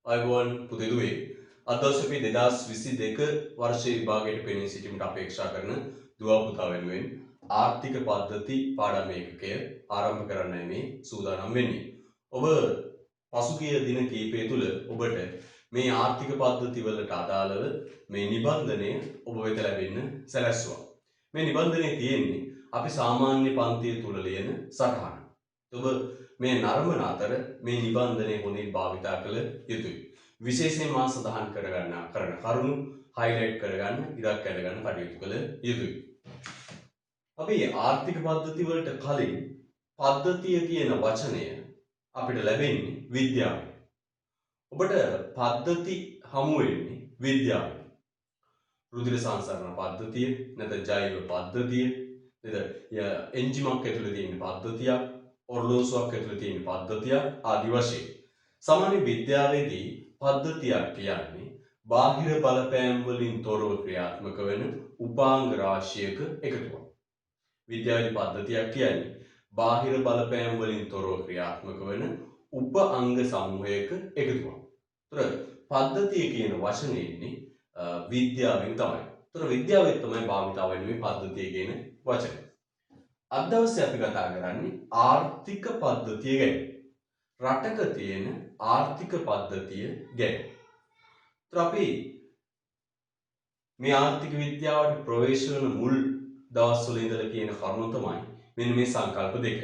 අයිබෝන් පුදෙදුවේ අද දවසේ අපි 2022 වර්ෂයේ විභාගයට පෙනී සිටීමට අපේක්ෂා කරන දුව පුතා වෙනුවෙන් ආර්ථික පද්ධති පාඩම් ඒකකය ආරම්භ කරන්නයි මේ සූදානම් වෙන්නේ. ඔබ පසුගිය දින කිහිපය තුළ ඔබට මේ ආර්ථික පද්ධති වලට අදාළව මේ නිබන්ධනය ඔබ වෙත ලැබෙන්න සැලැස්සුවා. මේ නිබන්ධනයේ තියෙන්නේ අපි සාමාන්‍ය පන්තිය තුල ලියන සටහන. ඔබ මේ නරඹන අතර මේ නිබන්ධනය හොඳින් භාවිතා කළ යුතුයි. විශේෂයෙන් මා සඳහන් කරන කරුණු highlight කරගන්න, ඉරක් ඇදගන්න කටයුතු කළ යුතුයි. අපි ආර්ථික පද්ධති වලට කලින් පද්ධතිය කියන වචනය අපිට ලැබෙන්නේ විද්‍යාවෙන්. ඔබට පද්ධති හමු වෙන්නේ විද්‍යාවෙන්. රුධිර සංසරණ පද්ධතිය, නැත්නම් ජෛව පද්ධතිය, නැත්නම් එන්ජිමක් ඇතුළේ තියෙන පද්ධතියක්, ඔර්ලෝසුවක් ඇතුළේ තියෙන පද්ධතියක් ආදි වශයෙන්. සාමාන්‍ය විද්‍යාවේදී පද්ධතියක් කියන්නේ බාහිර බලපෑම් වලින් තොරව ක්‍රියාත්මක වෙන උපාංග රාශියක එකතුවක්. විද්‍යාවේ පද්ධතියක් කියන්නේ බාහිර බලපෑම් වලින් තොරව ක්‍රියාත්මක වෙන උපාංග සමූහයක එකතුවක්. ඒතර පද්ධතිය කියන වචනේ ඉන්නේ විද්‍යාවෙන් තමයි. ඒතර විද්‍යාවෙන් තමයි භාවිතා වෙන්නේ මේ පද්ධතිය කියන වචනේ. අද දවසේ අපි කතා කරන්නේ ආර්ථික පද්ධතිය ගැන. රටක තියෙන ආර්ථික පද්ධතිය ගැන. ඒතර අපි මේ ආර්ථික විද්‍යාවට ප්‍රවේශ වෙන මුල් දවස්වල ඉඳලා කියන කරුණ තමයි මෙන්න මේ සංකල්ප දෙක.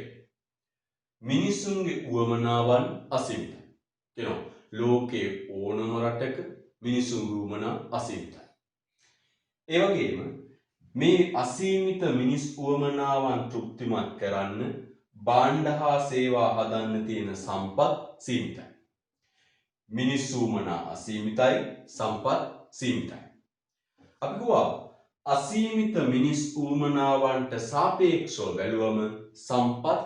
මිනිසුන්ගේ උවමනාවන් අසීමිතයි. කියනවා ලෝකයේ ඕනම රටක මිනිසුන්ගේ උවමනා අසීමිතයි. ඒ වගේම මේ අසීමිත මිනිස් උවමනාවන් තෘප්තිමත් කරන්න භාණ්ඩ හා සේවා හදන්න තියෙන සම්පත් සීමිතයි. මිනිස් උවමනා අසීමිතයි, සම්පත් සීමිතයි. අපි කියවා අසීමිත මිනිස් උවමනාවන්ට සාපේක්ෂව බැලුවම සම්පත්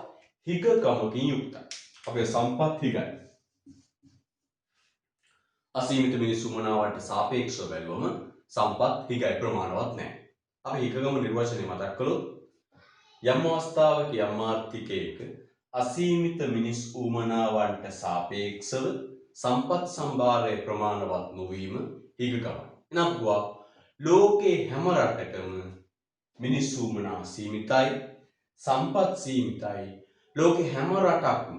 හිගකමකින් යුක්තයි. අපේ සම්පත් හිගයි. අසීමිත මිනිස් උවමනාවන්ට සාපේක්ෂව බැලුවම සම්පත් හිගයි, ප්‍රමාණවත් නැහැ. අපි හිගකම නිර්වචනය මතක් කළොත් යම් අවස්ථාවක යම් ආර්ථිකයක අසීමිත මිනිස් උවමනාවන්ට සාපේක්ෂව සම්පත් සම්භාරය ප්‍රමාණවත් නොවීම හිගකමයි. එනම් ලෝකේ හැම රටකම මිනිස් උවමනා සීමිතයි, සම්පත් සීමිතයි. ලෝකේ හැම රටක්ම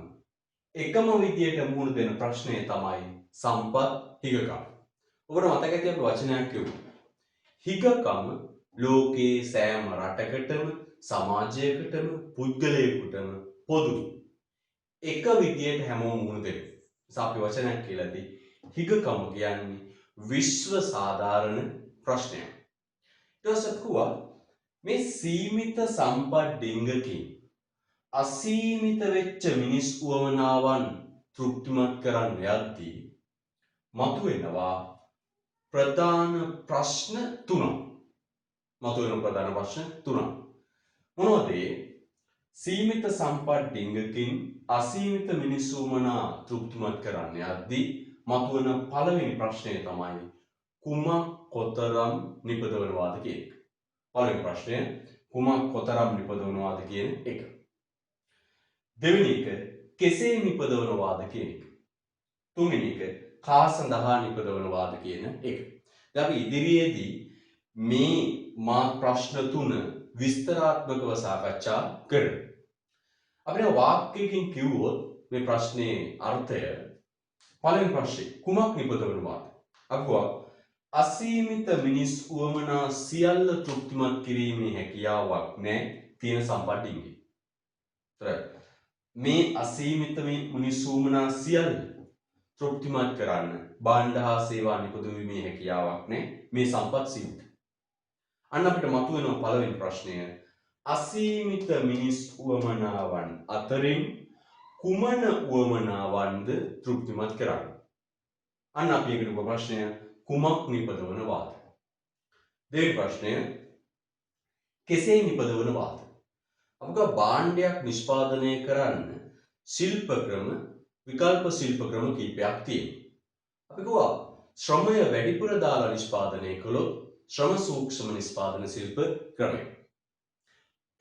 එකම විදියට මුහුණ දෙන ප්‍රශ්නය තමයි සම්පත් හිගකම. ඔබට මතක ඇති අපි වචනයක් කියමු. හිගකම ලෝකේ සෑම රටකටම, සමාජයකටම, පුද්ගලයෙකුටම පොදුයි. එක විදියට හැමෝම මුහුණ දෙනවා. අපි වචනයක් කියලාදී හිගකම කියන්නේ විශ්ව සාධාරණ ප්‍රශ්නයක්. ඊට පස්සේ මේ සීමිත සම්පත් ඩිංගකින් අසීමිත වෙච්ච මිනිස් උවමනාවන් තෘප්තිමත් කරන්න යද්දී මතුවෙනවා ප්‍රධාන ප්‍රශ්න තුනක්. මොනවද? සීමිත සම්පත් ඩිංගකින් අසීමිත මිනිස් උවමනා තෘප්තිමත් කරන්න යද්දී මතුවෙන පළවෙනි ප්‍රශ්නය තමයි කුමක් කොතරම් නිපදවනවාද කියන එක. පළවෙනි ප්‍රශ්නය කුමක් කොතරම් නිපදවනවාද කියන එක. දෙවෙනි එක කෙසේ නිපදවනවාද කියන එක. තුන්වෙනි එක කා සඳහා නිපදවනවාද කියන එක. දැන් අපි ඉදිරියේදී මේ ප්‍රශ්න තුන විස්තරාත්මකව සාකච්ඡා කරමු. අපිට වාක්‍යයකින් කිව්වොත් මේ ප්‍රශ්නේ අර්ථය පළවෙනි ප්‍රශ්නේ කුමක් නිපදවනවාද? අපි අසීමිත මිනිස් උවමනා සියල්ල තෘප්තිමත් කිරීමේ හැකියාවක් නැහැ තියෙන සම්පත් ඩිංගිය. මේ අසීමිත මිනිස් උවමනා සියල්ල තෘප්තිමත් කරන්න භාණ්ඩ හා සේවා නිපදවීමේ හැකියාවක් නැහැ මේ සම්පත් සීමිතයි. අන්න අපිට මතුවෙන පළවෙනි ප්‍රශ්නය අසීමිත මිනිස් උවමනාවන් අතරින් කුමන උවමනාවන්ද තෘප්තිමත් කරන්නේ? අන්න අපි ඒකට ප්‍රශ්නය කුමක් නිපදවනවාද? දෙවෙනි ප්‍රශ්නය කෙසේ නිපදවනවාද? අපක භාණ්ඩයක් නිෂ්පාදනය කරන්න ශිල්ප ක්‍රම, විකල්ප ශිල්ප ක්‍රම කීපයක් තියෙනවා. අපි කියවා ශ්‍රමය වැඩිපුර දාලා නිෂ්පාදනය කළොත් ශ්‍රම සූක්ෂම නිෂ්පාදන ශිල්ප ක්‍රමය.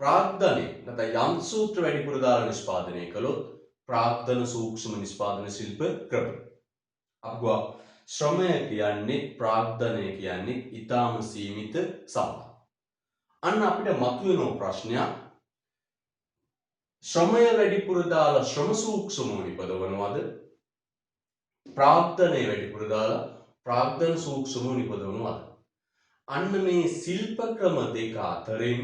ප්‍රාග්ධනය නැත්නම් යම් සූත්‍ර වැඩිපුර දාලා නිෂ්පාදනය කළොත් ප්‍රාග්ධන සූක්ෂම නිෂ්පාදන ශිල්ප ක්‍රමය. අපි ශ්‍රමය කියන්නේ ප්‍රාග්ධනය කියන්නේ ඊටාම සීමිත සම්පත්. අන්න අපිට මතුවෙන ප්‍රශ්නයක් ශ්‍රමය වැඩිපුර දාලා ශ්‍රම සූක්ෂමව නිපදවනවද? ප්‍රාග්ධනය වැඩිපුර දාලා ප්‍රාග්ධන සූක්ෂමව නිපදවනවද? අන්න මේ ශිල්ප ක්‍රම දෙක අතරින්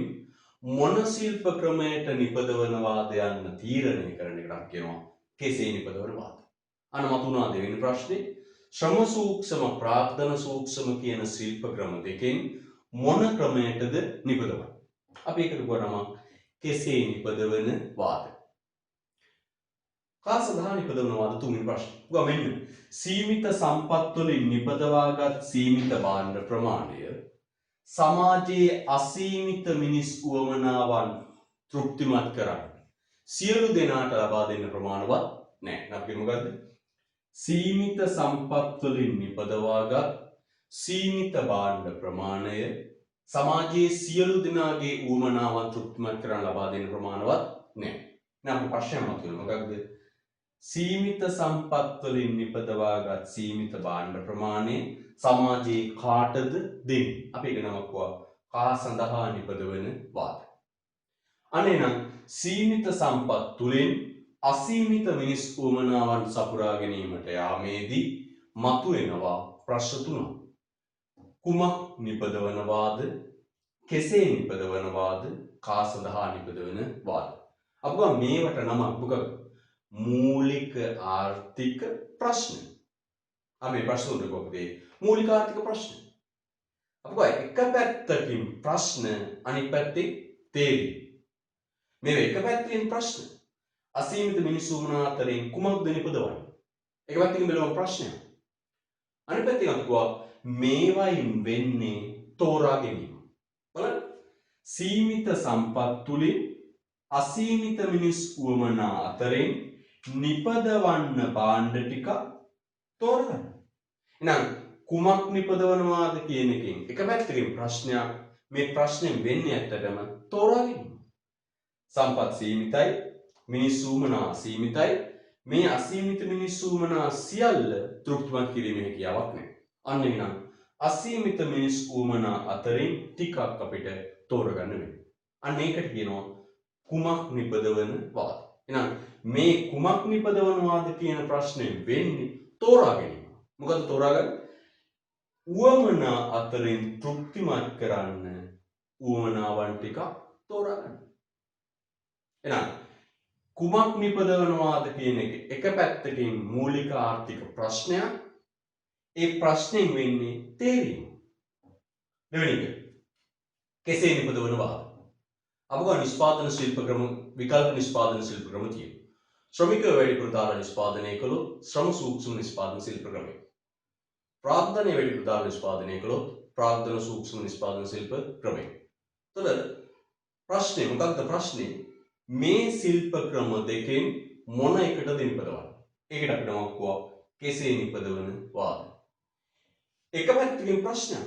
මොන ශිල්ප ක්‍රමයට නිපදවනවාද යන්න තීරණය කරන එකට අපි කියනවා කෙසේ නිපදවනවාද. අන්න මතුණා දෙවෙනි ප්‍රශ්නේ ශ්‍රම සූක්ෂම ප්‍රාග්ධන සූක්ෂම කියන ශිල්ප ක්‍රම දෙකෙන් මොන ක්‍රමයටද නිපදවන්නේ? අපි ඒකට කියනවා කෙසේ නිපදවන වාද. කා සඳහා නිපදවනවාද තුන්වෙනි ප්‍රශ්නේ. මෙන්න සීමිත සම්පත් වලින් නිපදවාගත් සීමිත භාණ්ඩ ප්‍රමාණය සමාජයේ අසීමිත මිනිස් උවමනාවන් තෘප්තිමත් කරන්න සියලු දෙනාට ලබා දෙන්න ප්‍රමාණවත් නැහැ. අපි මොකද්ද? සීමිත සම්පත් වලින් නිපදවාගත් සීමිත භාණ්ඩ ප්‍රමාණය සමාජයේ සියලු දෙනාගේ උවමනාවන් තෘප්තිමත් කරන්න ලබා දෙන්න ප්‍රමාණවත් නැහැ. නම් ප්‍රශ්නයක් මතුවෙනවා. මොකක්ද? සීමිත සම්පත් වලින් නිපදවාගත් සීමිත භාණ්ඩ ප්‍රමාණය සමාජයේ කාටද දෙන්නේ? අපි ඒක නමක්වා කා සඳහා නිපදවන වාද. අනේනම් සීමිත සම්පත් තුලින් අසීමිත මිනිස් උවමනාවන් සපුරා ගැනීමට යාමේදී මතුවෙනවා ප්‍රශ්න තුනක්. කුමක් නිපදවනවාද? කෙසේ නිපදවනවාද? කා සඳහා නිපදවන වාද. අපුව මේවට නමක් මොකක්ද? මූලික ආර්ථික ප්‍රශ්න. අපි ප්‍රශ්න උත්තර කොහොමද? මූලික ආර්ථික ප්‍රශ්න. අපුව එක පැත්තකින් ප්‍රශ්න අනිත් පැත්තේ තේරි. මේ එක පැත්තකින් ප්‍රශ්න අසීමිත මිනිස්සු වුණ අතරින් කුමක්ද නිපදවන්නේ? එක පැත්තකින් බලමු ප්‍රශ්නය. අනිත් පැත්තෙන් අපුව මේවයින් වෙන්නේ තෝරා ගැනීම. බලන්න. සීමිත සම්පත් තුලින් අසීමිත මිනිස් උවමනා අතරින් නිපදවන්න භාණ්ඩ ටික තෝරගන්න. එහෙනම් කුමක් නිපදවනවාද කියන එකෙන් එක පැත්තකින් ප්‍රශ්නයක් මේ ප්‍රශ්نين වෙන්නේ ඇත්තටම තෝරා ගැනීම. සම්පත් සීමිතයි, මිනිස් උවමනා සීමිතයි. මේ අසීමිත මිනිස් උවමනා සියල්ල තෘප්තිමත් කිරීමේ හැකියාවක් නැහැ. අන්න එහෙනම් අසීමිත මිනිස් උවමනා අතරින් ටිකක් අපිට තෝරගන්න වෙනවා. අන්න ඒකට කියනවා කුමක් නිපදවන වාද. එහෙනම් මේ කුමක් නිපදවනවාද කියන ප්‍රශ්නේ වෙන්නේ තෝරා ගැනීම. මොකද තෝරාගන්නේ? උවමනා අතරින් තෘප්තිමත් කරන්න උවමනාවන් ටික තෝරාගන්න. එහෙනම් කුමක් නිපදවනවාද කියන එක පැත්තකින් මූලික ආර්ථික ප්‍රශ්නයක්. ඒ ප්‍රශ්نين වෙන්නේ තේරීම. දෙවෙනි එක කෙසේ නිපදවනවාද? අපග නිෂ්පාදන ශිල්ප ක්‍රම විකල්ප නිෂ්පාදන ශිල්ප ක්‍රම තියෙනවා. ශ්‍රමිකව වැඩිපුර දාලා නිෂ්පාදනය කළොත් ශ්‍රම සූක්ෂම නිෂ්පාදන ශිල්ප ක්‍රමය. ප්‍රාග්ධනය වැඩිපුර දාලා නිෂ්පාදනය කළොත් ප්‍රාග්ධන සූක්ෂම නිෂ්පාදන ශිල්ප ක්‍රමය. එතකොට ප්‍රශ්නේ මොකක්ද ප්‍රශ්නේ? මේ ශිල්ප ක්‍රම දෙකෙන් මොන එකටද නිපදවන්නේ? ඒකට අපි නමක්වා කෙසේ නිපදවන වාද. එක පැත්තකින් ප්‍රශ්නයක්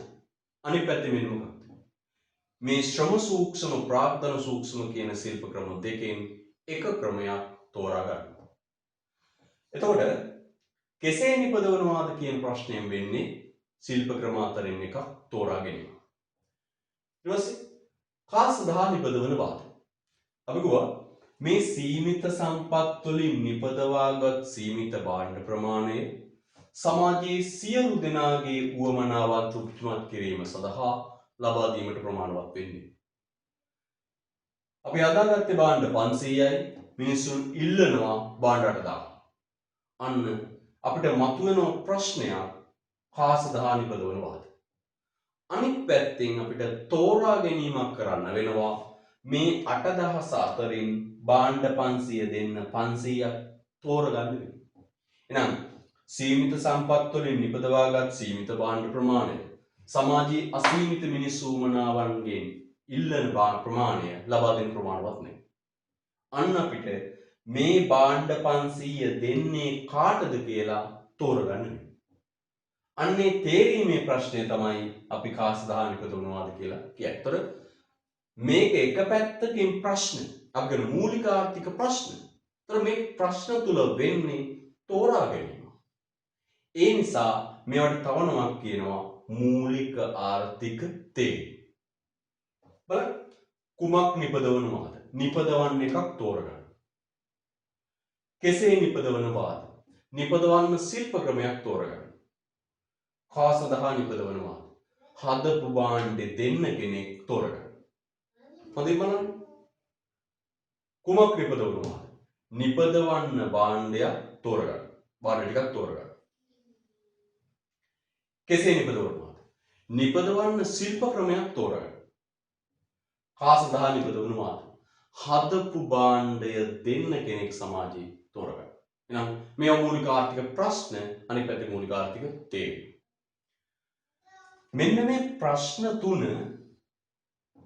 අනිත් පැත්තේ මෙන්න මොකක්ද? මේ ශ්‍රම සූක්ෂම ප්‍රාග්ධන සූක්ෂම කියන ශිල්ප ක්‍රම දෙකෙන් එක ක්‍රමයක් තෝරා ගන්නවා. එතකොට කෙසේ නිපදවනවාද කියන ප්‍රශ්නයෙන් වෙන්නේ ශිල්ප ක්‍රම අතරින් එකක් තෝරා ගැනීම. ඊට පස්සේ කා සඳහා නිපදවන වාද. අපි ගුවා මේ සීමිත සම්පත් වලින් නිපදවාගත් සීමිත භාණ්ඩ ප්‍රමාණය සමාජයේ සියලු දෙනාගේ උවමනාවන් තෘප්තිමත් කිරීම සඳහා ලබා දීමට ප්‍රමාණවත් වෙන්නේ. අපි අදාගත්තේ භාණ්ඩ 500යි මිනිසුන් ඉල්ලනවා භාණ්ඩ 8000. අන්න අපිට මතුවෙන ප්‍රශ්නයක් කා සඳහා නිපදවනවාද? අනිත් පැත්තෙන් අපිට තෝරා ගැනීමක් කරන්න වෙනවා මේ 8000 අතරින් භාණ්ඩ 500 දෙන්න 500ක් තෝරගන්න වෙනවා. එහෙනම් සීමිත සම්පත් වලින් නිපදවාගත් සීමිත භාණ්ඩ ප්‍රමාණය සමාජයේ අසීමිත මිනිස් උවමනාවන්ගෙන් ඉල්ලන ප්‍රමාණය ලබා දෙන ප්‍රමාණවත් නැහැ. අන්න අපිට මේ භාණ්ඩ 500 දෙන්නේ කාටද කියලා තෝරගන්න වෙනවා. අන්නේ තේරීමේ ප්‍රශ්නය තමයි අපි කා සඳහා නිපදවනවාද කියලා කියන්නේ. ඒතර මේක එක පැත්තකින් ප්‍රශ්න අපේ මූලික ආර්ථික ප්‍රශ්න. ඒතර මේ ප්‍රශ්න තුල වෙන්නේ තෝරා ගැනීම. ඒ නිසා මේවට තව නමක් කියනවා මූලික ආර්ථික තේරී. බලන්න කුමක් නිපදවනවාද? නිපදවන්න එකක් තෝරගන්න. කෙසේ නිපදවනවාද? නිපදවන්න ශිල්ප ක්‍රමයක් තෝරගන්න. කා සඳහා නිපදවනවාද? හදපු භාණ්ඩේ දෙන්න කෙනෙක් තෝරගන්න. හොඳින් බලන්න. කුමක් නිපදවනවාද? නිපදවන්න භාණ්ඩයක් තෝරගන්න. භාණ්ඩ ටිකක් තෝරගන්න. කෙසේ නිපදවනවාද? නිපදවන්න ශිල්ප ක්‍රමයක් තෝරගන්න. කා සඳහා නිපදවනවාද? හදපු භාණ්ඩය දෙන්න කෙනෙක් සමාජයේ තෝරගන්න. එහෙනම් මේ මූලික ආර්ථික ප්‍රශ්න අනිත් පැත්තේ මූලික ආර්ථික තේරී. මෙන්න මේ ප්‍රශ්න තුන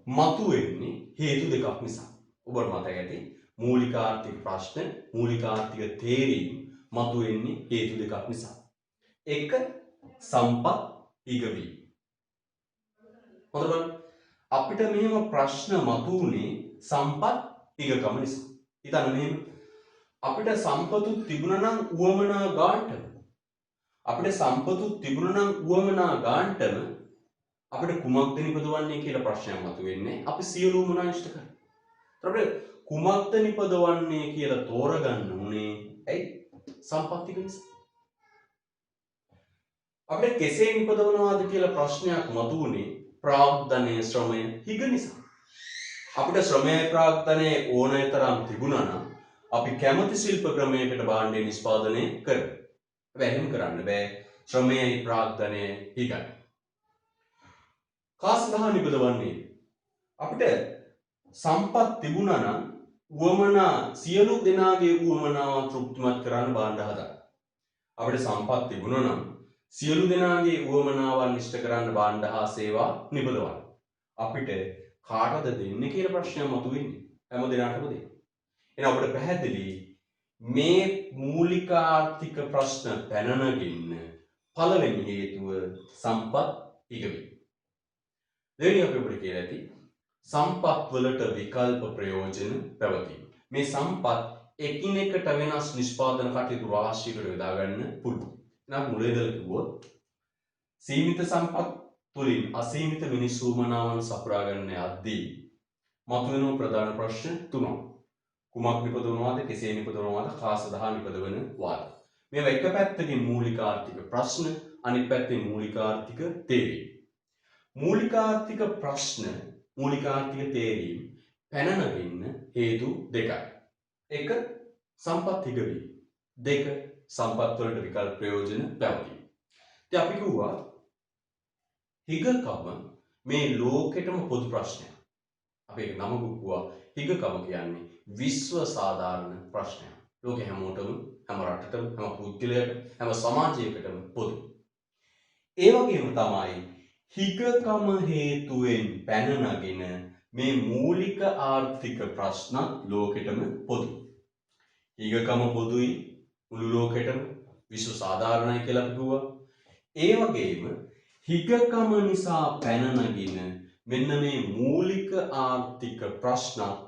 මතුවෙන්නේ හේතු දෙකක් නිසා. ඔබට මතක ඇති මූලික ආර්ථික ප්‍රශ්න මූලික ආර්ථික තේරීම් මතුවෙන්නේ හේතු දෙකක් නිසා. එක සම්පත් ඉගවීම. හොඳට බලන්න. අපිට මෙහෙම ප්‍රශ්න මතුවුනේ සම්පත් ඉගකම නිසා. හිතන්න මෙහෙම අපිට සම්පතු තිබුණා නම් උවමනා ගාන්ටම අපිට සම්පතු තිබුණා නම් උවමනා ගාන්ටම අපිට කුමක්ද නිපදවන්නේ කියලා ප්‍රශ්නයක් මතුවෙන්නේ. අපි සියලුම නායිෂ්ඨ කරා. අපිට කුමක්ද නිපදවන්නේ කියලා තෝරගන්න උනේ ඇයි? සම්පත් ඉග නිසා. අපිට කෙසේ නිපදවනවාද කියලා ප්‍රශ්නයක් මතුවුනේ ප්‍රාග්ධනයේ ශ්‍රමය හිග නිසා. අපිට ශ්‍රමයේ ප්‍රාග්ධනයේ ඕනෑ තරම් තිබුණා නම් අපි කැමති ශිල්ප ක්‍රමයකට භාණ්ඩය නිෂ්පාදනය කරමු. හැබැයි එහෙම කරන්න බෑ. ශ්‍රමයයි ප්‍රාග්ධනයයි හිගයි. කා සඳහා නිපදවන්නේ අපිට සම්පත් තිබුණා නම් උවමනා සියලු දෙනාගේ උවමනාව තෘප්තිමත් කරන්න භාණ්ඩ හදන්න. අපිට සම්පත් තිබුණා නම් සියලු දෙනාගේ උවමනාවන් ඉෂ්ට කරන්න භාණ්ඩ හා සේවා නිපදවන්න. අපිට කාටද දෙන්නේ කියලා ප්‍රශ්නයක් මතුවෙන්නේ. හැම දෙනාටම දෙන්න. එහෙනම් අපිට පැහැදිලි මේ මූලික ආර්ථික ප්‍රශ්න පැන නගින්න පළවෙනි හේතුව සම්පත් ඉගවීම. දෙවෙනි අපි අපිට කියලා ඇති සම්පත් වලට විකල්ප ප්‍රයෝජන පැවතීම. මේ සම්පත් එකිනෙකට වෙනස් නිෂ්පාදන කටයුතු රාශියකට යොදා ගන්න පුළුවන්. එහෙනම් මුලේදල කිව්වොත් සීමිත සම්පත් තුලින් අසීමිත මිනිස් උවමනාවන් සපුරා ගන්න යද්දී මතුවෙන ප්‍රධාන ප්‍රශ්න තුනක්. කුමක් නිපදවනවාද? කෙසේ නිපදවනවාද? කා සඳහා නිපදවනවාද? මේවා එක පැත්තකින් මූලික ආර්ථික ප්‍රශ්න අනිත් පැත්තෙන් මූලික ආර්ථික තේරීම්. මූලික ආර්ථික ප්‍රශ්න මූලික ආර්ථික තේරීම් පැන නගින්න හේතු දෙකයි. එක සම්පත් ඉගවීම. දෙක සම්පත් වලට විකල්ප ප්‍රයෝජන පැවතීම. ඉතින් අපි කිව්වා හිගකම මේ ලෝකෙටම පොදු ප්‍රශ්නයක්. අපි ඒක නම කිව්වා හිගකම කියන්නේ විශ්ව සාධාරණ ප්‍රශ්නයක්. ලෝකෙ හැමෝටම හැම රටටම හැම පුද්ගලයාටම හැම සමාජයකටම පොදු. ඒ වගේම තමයි හිගකම හේතුවෙන් පැන නගින මේ මූලික ආර්ථික ප්‍රශ්නත් ලෝකෙටම පොදු. හිගකම පොදුයි මුළු ලෝකෙටම විශ්ව සාධාරණයි කියලා අපි කිව්වා. ඒ වගේම හිගකම නිසා පැන නගින මෙන්න මේ මූලික ආර්ථික ප්‍රශ්නත්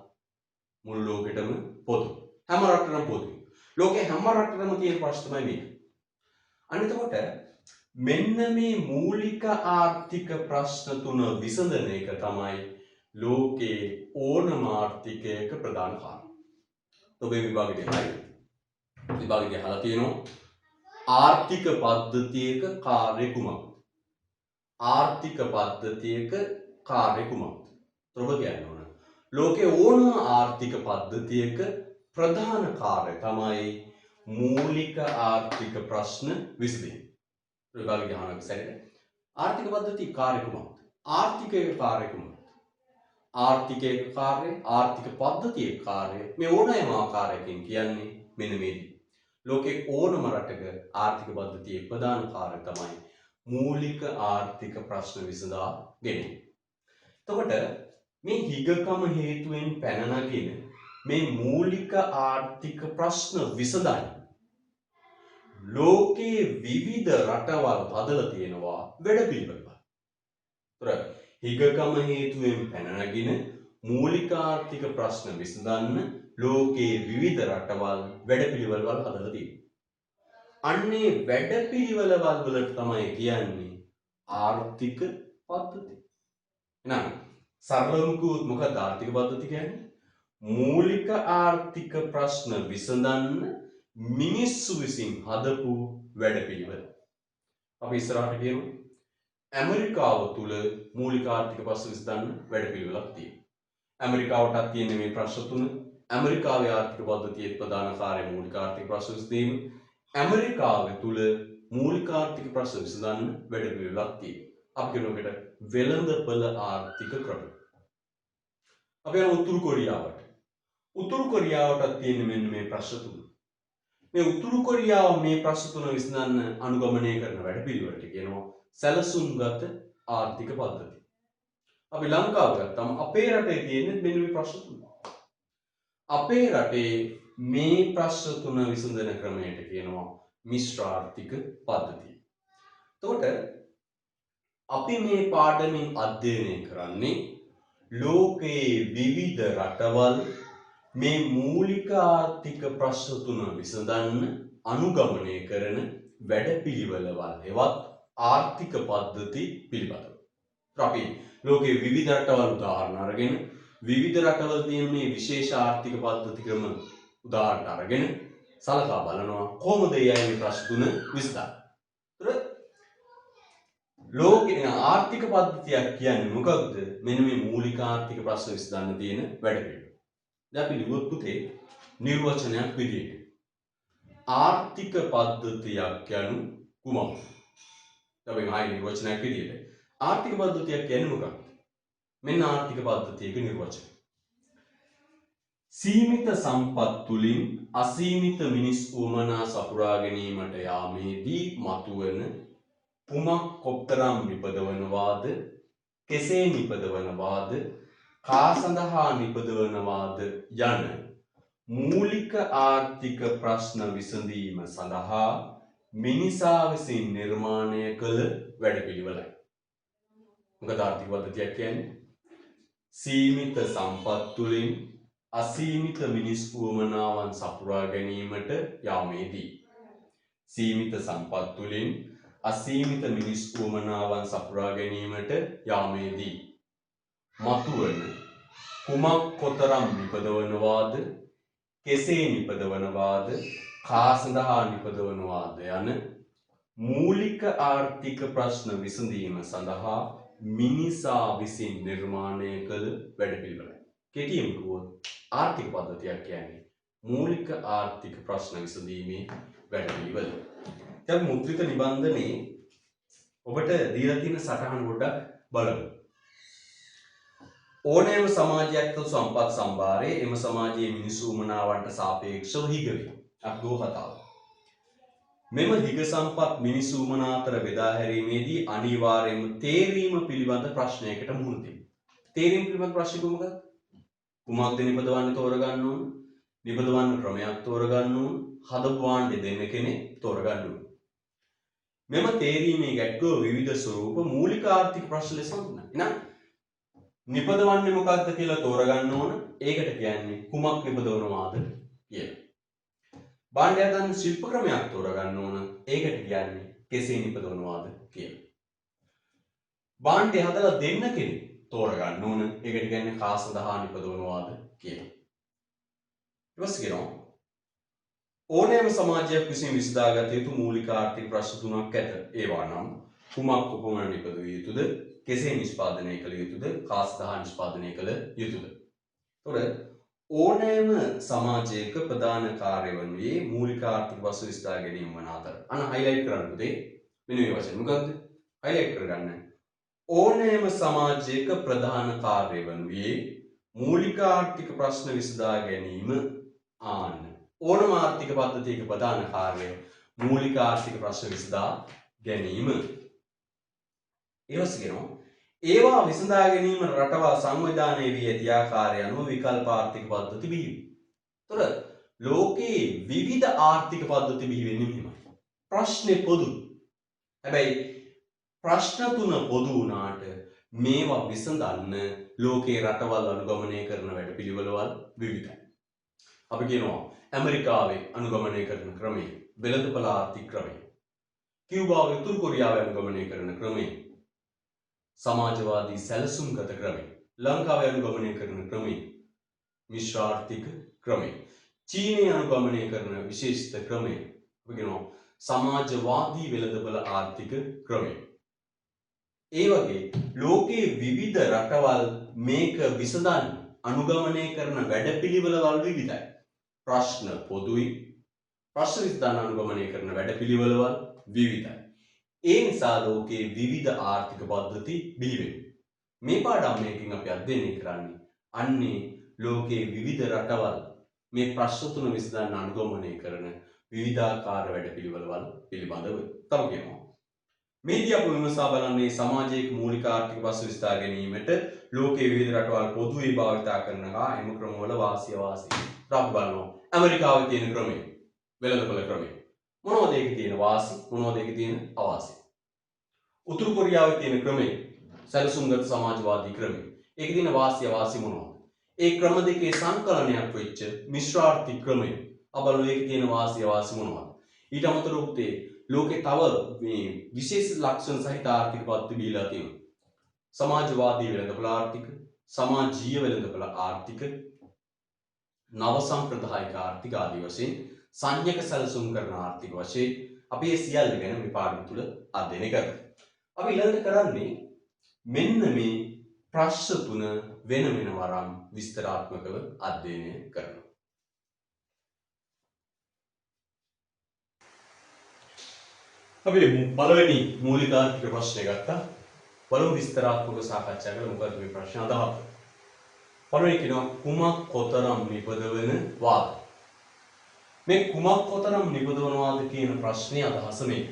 මුළු ලෝකෙටම පොදු. හැම රටටම පොදුයි. ලෝකේ හැම රටටම තියෙන ප්‍රශ්න තමයි මේක. අනිතකොට මෙන්න මේ මූලික ආර්ථික ප්‍රශ්න තුන විසඳන එක තමයි ලෝකේ ඕනම ආර්ථිකයක ප්‍රධාන කාරණා. ඔබේ විභාගෙදී හරි. විභාගෙදී අහලා තියෙනවා ආර්ථික පද්ධතියක කාර්ය කුමක්ද? ආර්ථික පද්ධතියක කාර්ය කුමක්ද? ඔබ කියන්න ඕන. ලෝකේ ඕනම ආර්ථික පද්ධතියක ප්‍රධාන කාර්ය තමයි මූලික ආර්ථික ප්‍රශ්න විසඳීම. විභාගෙදී අහන සැරේ ආර්ථික පද්ධතිය කාර්ය කුමක්ද? ආර්ථිකයේ කාර්ය කුමක්ද? ආර්ථිකයේ කාර්ය, ආර්ථික පද්ධතියේ කාර්ය මේ ඕනෑම ආකාරයකින් කියන්නේ මෙන්න මේ. ලෝකේ ඕනම රටක ආර්ථික පද්ධතියේ ප්‍රධාන කාර්ය තමයි මූලික ආර්ථික ප්‍රශ්න විසඳා ගැනීම. එතකොට මේ හිගකම හේතුවෙන් පැන නගින මේ මූලික ආර්ථික ප්‍රශ්න විසඳන්න ලෝකයේ විවිධ රටවල් හදලා තියෙනවා වැඩපිළිවෙළක්. ඒතර හිගකම හේතුවෙන් පැන නගින මූලික ආර්ථික ප්‍රශ්න විසඳන්න ලෝකයේ විවිධ රටවල් වැඩපිළිවෙළවල් හදලා තියෙනවා. අන්නේ වැඩපිළිවෙළවල් වලට තමයි කියන්නේ ආර්ථික පද්ධති. එහෙනම් සරලවම කිව්වොත් මොකක්ද ආර්ථික පද්ධති කියන්නේ? මූලික ආර්ථික ප්‍රශ්න විසඳන්න මිනිස්සු විසින් හදපු වැඩපිළිවෙල. අපි ඉස්සරහට කියමු. ඇමරිකාව තුල මූලික ආර්ථික ප්‍රශ්න විසඳන්න වැඩපිළිවෙලක් තියෙනවා. ඇමරිකාවටත් තියෙන මේ ප්‍රශ්න තුන ඇමරිකාවේ ආර්ථික පද්ධතියේ ප්‍රධාන කාර්ය මූලික ආර්ථික ප්‍රශ්න විසඳීම. ඇමරිකාව තුල මූලික ආර්ථික ප්‍රශ්න විසඳන්න වැඩපිළිවෙලක් තියෙනවා. අපි කියනකට වෙළඳපොළ ආර්ථික ක්‍රම. අපි යන උතුරු කොරියාවට. උතුරු කොරියාවටත් තියෙන මෙන්න මේ ප්‍රශ්න තුන. මේ උතුරු කොරියාව මේ ප්‍රශ්න තුන විසඳන්න අනුගමනය කරන වැඩපිළිවෙලට කියනවා සැලසුම්ගත ආර්ථික පද්ධති. අපි ලංකාව ගත්තම අපේ රටේ තියෙන මෙන්න මේ ප්‍රශ්න තුන. අපේ රටේ මේ ප්‍රශ්න තුන විසඳන ක්‍රමයට කියනවා මිශ්‍ර ආර්ථික පද්ධතිය. එතකොට අපි මේ පාඩමින් අධ්‍යයනය කරන්නේ ලෝකයේ විවිධ රටවල් මේ මූලික ආර්ථික ප්‍රශ්න තුන විසඳන්න අනුගමනය කරන වැඩපිළිවෙළවල් හෙවත් ආර්ථික පද්ධති පිළිබඳව. අපි ලෝකයේ විවිධ රටවල් උදාහරණ අරගෙන විවිධ රටවල් තියෙන මේ විශේෂ ආර්ථික පද්ධති ක්‍රම උදාහරණ අරගෙන සලකා බලනවා කොහොමද මේ ප්‍රශ්න තුන විසඳන්නේ. ලෝකයේ ආර්ථික පද්ධතියක් කියන්නේ මොකක්ද? මෙන්න මේ මූලික ආර්ථික ප්‍රශ්න විසඳන්න තියෙන වැඩපිළිවෙල. දැන් අපි ලිව්වොත් පුතේ නිර්වචනයක් විදිහට ආර්ථික පද්ධතියක් යනු කුමක්ද? අපි ආයි නිර්වචනයක් විදිහට ආර්ථික පද්ධතියක් කියන්නේ මොකක්ද? මෙන්න ආර්ථික පද්ධතියක නිර්වචනය. සීමිත සම්පත් තුලින් අසීමිත මිනිස් උවමනා සපුරා ගැනීමට යාමේදී මතුවන පුමක් කොප්තරම් නිපදවනවාද, කෙසේ නිපදවනවාද, කා සඳහා නිපදවනවාද යන මූලික ආර්ථික ප්‍රශ්න විසඳීම සඳහා මිනිසා විසින් නිර්මාණය කළ වැඩපිළිවෙලයි. මොකද ආර්ථික පද්ධතියක් කියන්නේ? සීමිත සම්පත් තුලින් අසීමිත මිනිස් උවමනාවන් සපුරා ගැනීමට යාමේදී සීමිත සම්පත් තුලින් අසීමිත මිනිස් උවමනාවන් සපුරා ගැනීමට යාමේදී මතුවන කුමක් කොතරම් නිපදවනවාද, කෙසේ නිපදවනවාද, කා සඳහා නිපදවනවාද යන මූලික ආර්ථික ප්‍රශ්න විසඳීම සඳහා මිනිසා විසින් නිර්මාණය කළ වැඩපිළිවෙලයි. කෙටියෙන් කිව්වොත් ආර්ථික පද්ධතියක් කියන්නේ මූලික ආර්ථික ප්‍රශ්න විසඳීමේ වැඩපිළිවෙල. දැන් මුද්‍රිත නිබන්ධනයේ ඔබට දීලා තියෙන සටහන පොඩ්ඩක් බලමු. ඕනෑම සමාජයක් තුළ සම්පත් සම්භාරයේ එම සමාජයේ මිනිසු උමනාවන්ට සාපේක්ෂව හිග වේ. අක්කෝ කතාව. මෙම හිග සම්පත් මිනිසු උමනා අතර බෙදා හැරීමේදී අනිවාර්යයෙන්ම තේරීම පිළිබඳ ප්‍රශ්නයකට මුහුණ දෙනවා. තේරීම පිළිබඳ ප්‍රශ්න කොහොමද? කුමක්ද නිපදවන්න තෝරගන්න ඕන? නිපදවන්න ක්‍රමයක් තෝරගන්න ඕන. හදපු භාණ්ඩය දෙන්න කෙනෙක් තෝරගන්න ඕන. මෙම තේරීමේ ගැටලුව විවිධ ස්වරූප මූලික ආර්ථික ප්‍රශ්න ලෙස හඳුන්වනවා. එහෙනම් නිපදවන්නේ මොකක්ද කියලා තෝරගන්න ඕන. ඒකට කියන්නේ කුමක් නිපදවනවාද කියලා. භාණ්ඩය හදන්න ශිල්ප ක්‍රමයක් තෝරගන්න ඕන. ඒකට කියන්නේ කෙසේ නිපදවනවාද කියලා. භාණ්ඩය හදලා දෙන්න කෙනෙක් තෝරගන්න ඕන. ඒකට කියන්නේ කා සඳහා නිපදවනවාද කියලා. ඊපස්සේ කියනවා ඕනෑම සමාජයක් විසින් විසඳාගත යුතු මූලික ආර්ථික ප්‍රශ්න තුනක් ඇත. ඒවා නම් කුමක් කොපමණ නිපදවිය යුතුද, කෙසේ නිෂ්පාදනය කළ යුතුද, කා සඳහා නිෂ්පාදනය කළ යුතුද. එතකොට ඕනෑම සමාජයක ප්‍රධාන කාර්ය වනුයේ මූලික ආර්ථික ප්‍රශ්න විසඳා ගැනීම වන අතර. අන්න හයිලයිට් කරන්න පුතේ. මෙන්න මේ වචන මොකක්ද? හයිලයිට් කරගන්න. ඕනෑම සමාජයක ප්‍රධාන කාර්ය වනුයේ මූලික ආර්ථික ප්‍රශ්න විසඳා ගැනීම ආන්න ඕනම ආර්ථික පද්ධතියක ප්‍රධාන කාර්යය මූලික ආර්ථික ප්‍රශ්න විසඳා ගැනීම. ඊළඟට කියනවා ඒවා විසඳා ගැනීම රටවල් සංවිධානයේ වී ඇති ආකාරය අනුව විකල්ප ආර්ථික පද්ධති බිහි වේ. ඒතර ලෝකයේ විවිධ ආර්ථික පද්ධති බිහි වෙන්නේ මෙහෙමයි. ප්‍රශ්නේ පොදු. හැබැයි ප්‍රශ්න තුන පොදු වුණාට මේවා විසඳන්න ලෝකේ රටවල් අනුගමනය කරන වැඩපිළිවෙළවල් විවිධයි. අපි කියනවා ඇමරිකාවේ අනුගමනය කරන ක්‍රමය වෙළඳපළ ආර්ථික ක්‍රමය. කියුබාව උතුරු කොරියාව අනුගමනය කරන ක්‍රමය. සමාජවාදී සැලසුම්ගත ක්‍රමය. ලංකාව අනුගමනය කරන ක්‍රමය. මිශ්‍ර ආර්ථික ක්‍රමය. චීනය අනුගමනය කරන විශේෂිත ක්‍රමය. අපි කියනවා සමාජවාදී වෙළඳපළ ආර්ථික ක්‍රමය. ඒ වගේ ලෝකයේ විවිධ රටවල් මේක විසඳන්න අනුගමනය කරන වැඩපිළිවෙළවල් විවිධයි. ප්‍රශ්න පොදුයි. ප්‍රශ්න විසඳන්න අනුගමනය කරන වැඩපිළිවෙළවල් විවිධයි. ඒ නිසා ලෝකයේ විවිධ ආර්ථික පද්ධති බිහි වෙනවා. මේ පාඩමකින් අපි අධ්‍යයනය කරන්නේ අන්නේ ලෝකයේ විවිධ රටවල් මේ ප්‍රශ්න තුන විසඳන්න අනුගමනය කරන විවිධාකාර වැඩපිළිවෙළවල් පිළිබඳව. තව කියනවා මේදී අපි විමසා බලන්නේ සමාජයේ මූලික ආර්ථික ප්‍රශ්න විසඳා ගැනීමට ලෝකයේ විවිධ රටවල් පොදුවේ භාවිතා කරන හා එම ක්‍රමවල වාසිය වාසි. අපි බලනවා ඇමරිකාවේ තියෙන ක්‍රමය වෙළඳපළ ක්‍රමය. මොනවද ඒකේ තියෙන වාසි මොනවද ඒකේ තියෙන අවාසි? උතුරු කොරියාවේ තියෙන ක්‍රමය සැලසුම්ගත සමාජවාදී ක්‍රමය. ඒකේ තියෙන වාසි අවාසි මොනවද? ඒ ක්‍රම දෙකේ සංකලනයක් වෙච්ච මිශ්‍ර ආර්ථික ක්‍රමය. අපලු ඒකේ තියෙන වාසි අවාසි මොනවද? ඊට අමතරව උත්තේ ලෝකේ තව මේ විශේෂ ලක්ෂණ සහිත ආර්ථික පද්ධති බීලා තියෙනවා. සමාජවාදී වෙළඳපළ ආර්ථික, සමාජීය වෙළඳපළ ආර්ථික, නව සම්ප්‍රදායික ආර්ථික ආදී වශයෙන් සංඥක සැලසුම් කරන ආර්ථික වශයෙන් අපි මේ සියල්ල ගැන මේ පාඩම තුල අධ්‍යයනය කරමු. අපි ඊළඟට කරන්නේ මෙන්න මේ ප්‍රශ්න තුන වෙන වෙන වරම් විස්තරාත්මකව අධ්‍යයනය කරනවා. අපි පළවෙනි මූලික ආර්ථික ප්‍රශ්නය ගත්තා. බලමු විස්තරාත්මකව සාකච්ඡා කරලා මොකද මේ ප්‍රශ්න අදහස්. පළවෙනි කියනවා කුමක් කොතරම් නිපදවන වාද. මේ කුමක් කොතරම් නිපදවනවාද කියන ප්‍රශ්නේ අදහස මේක.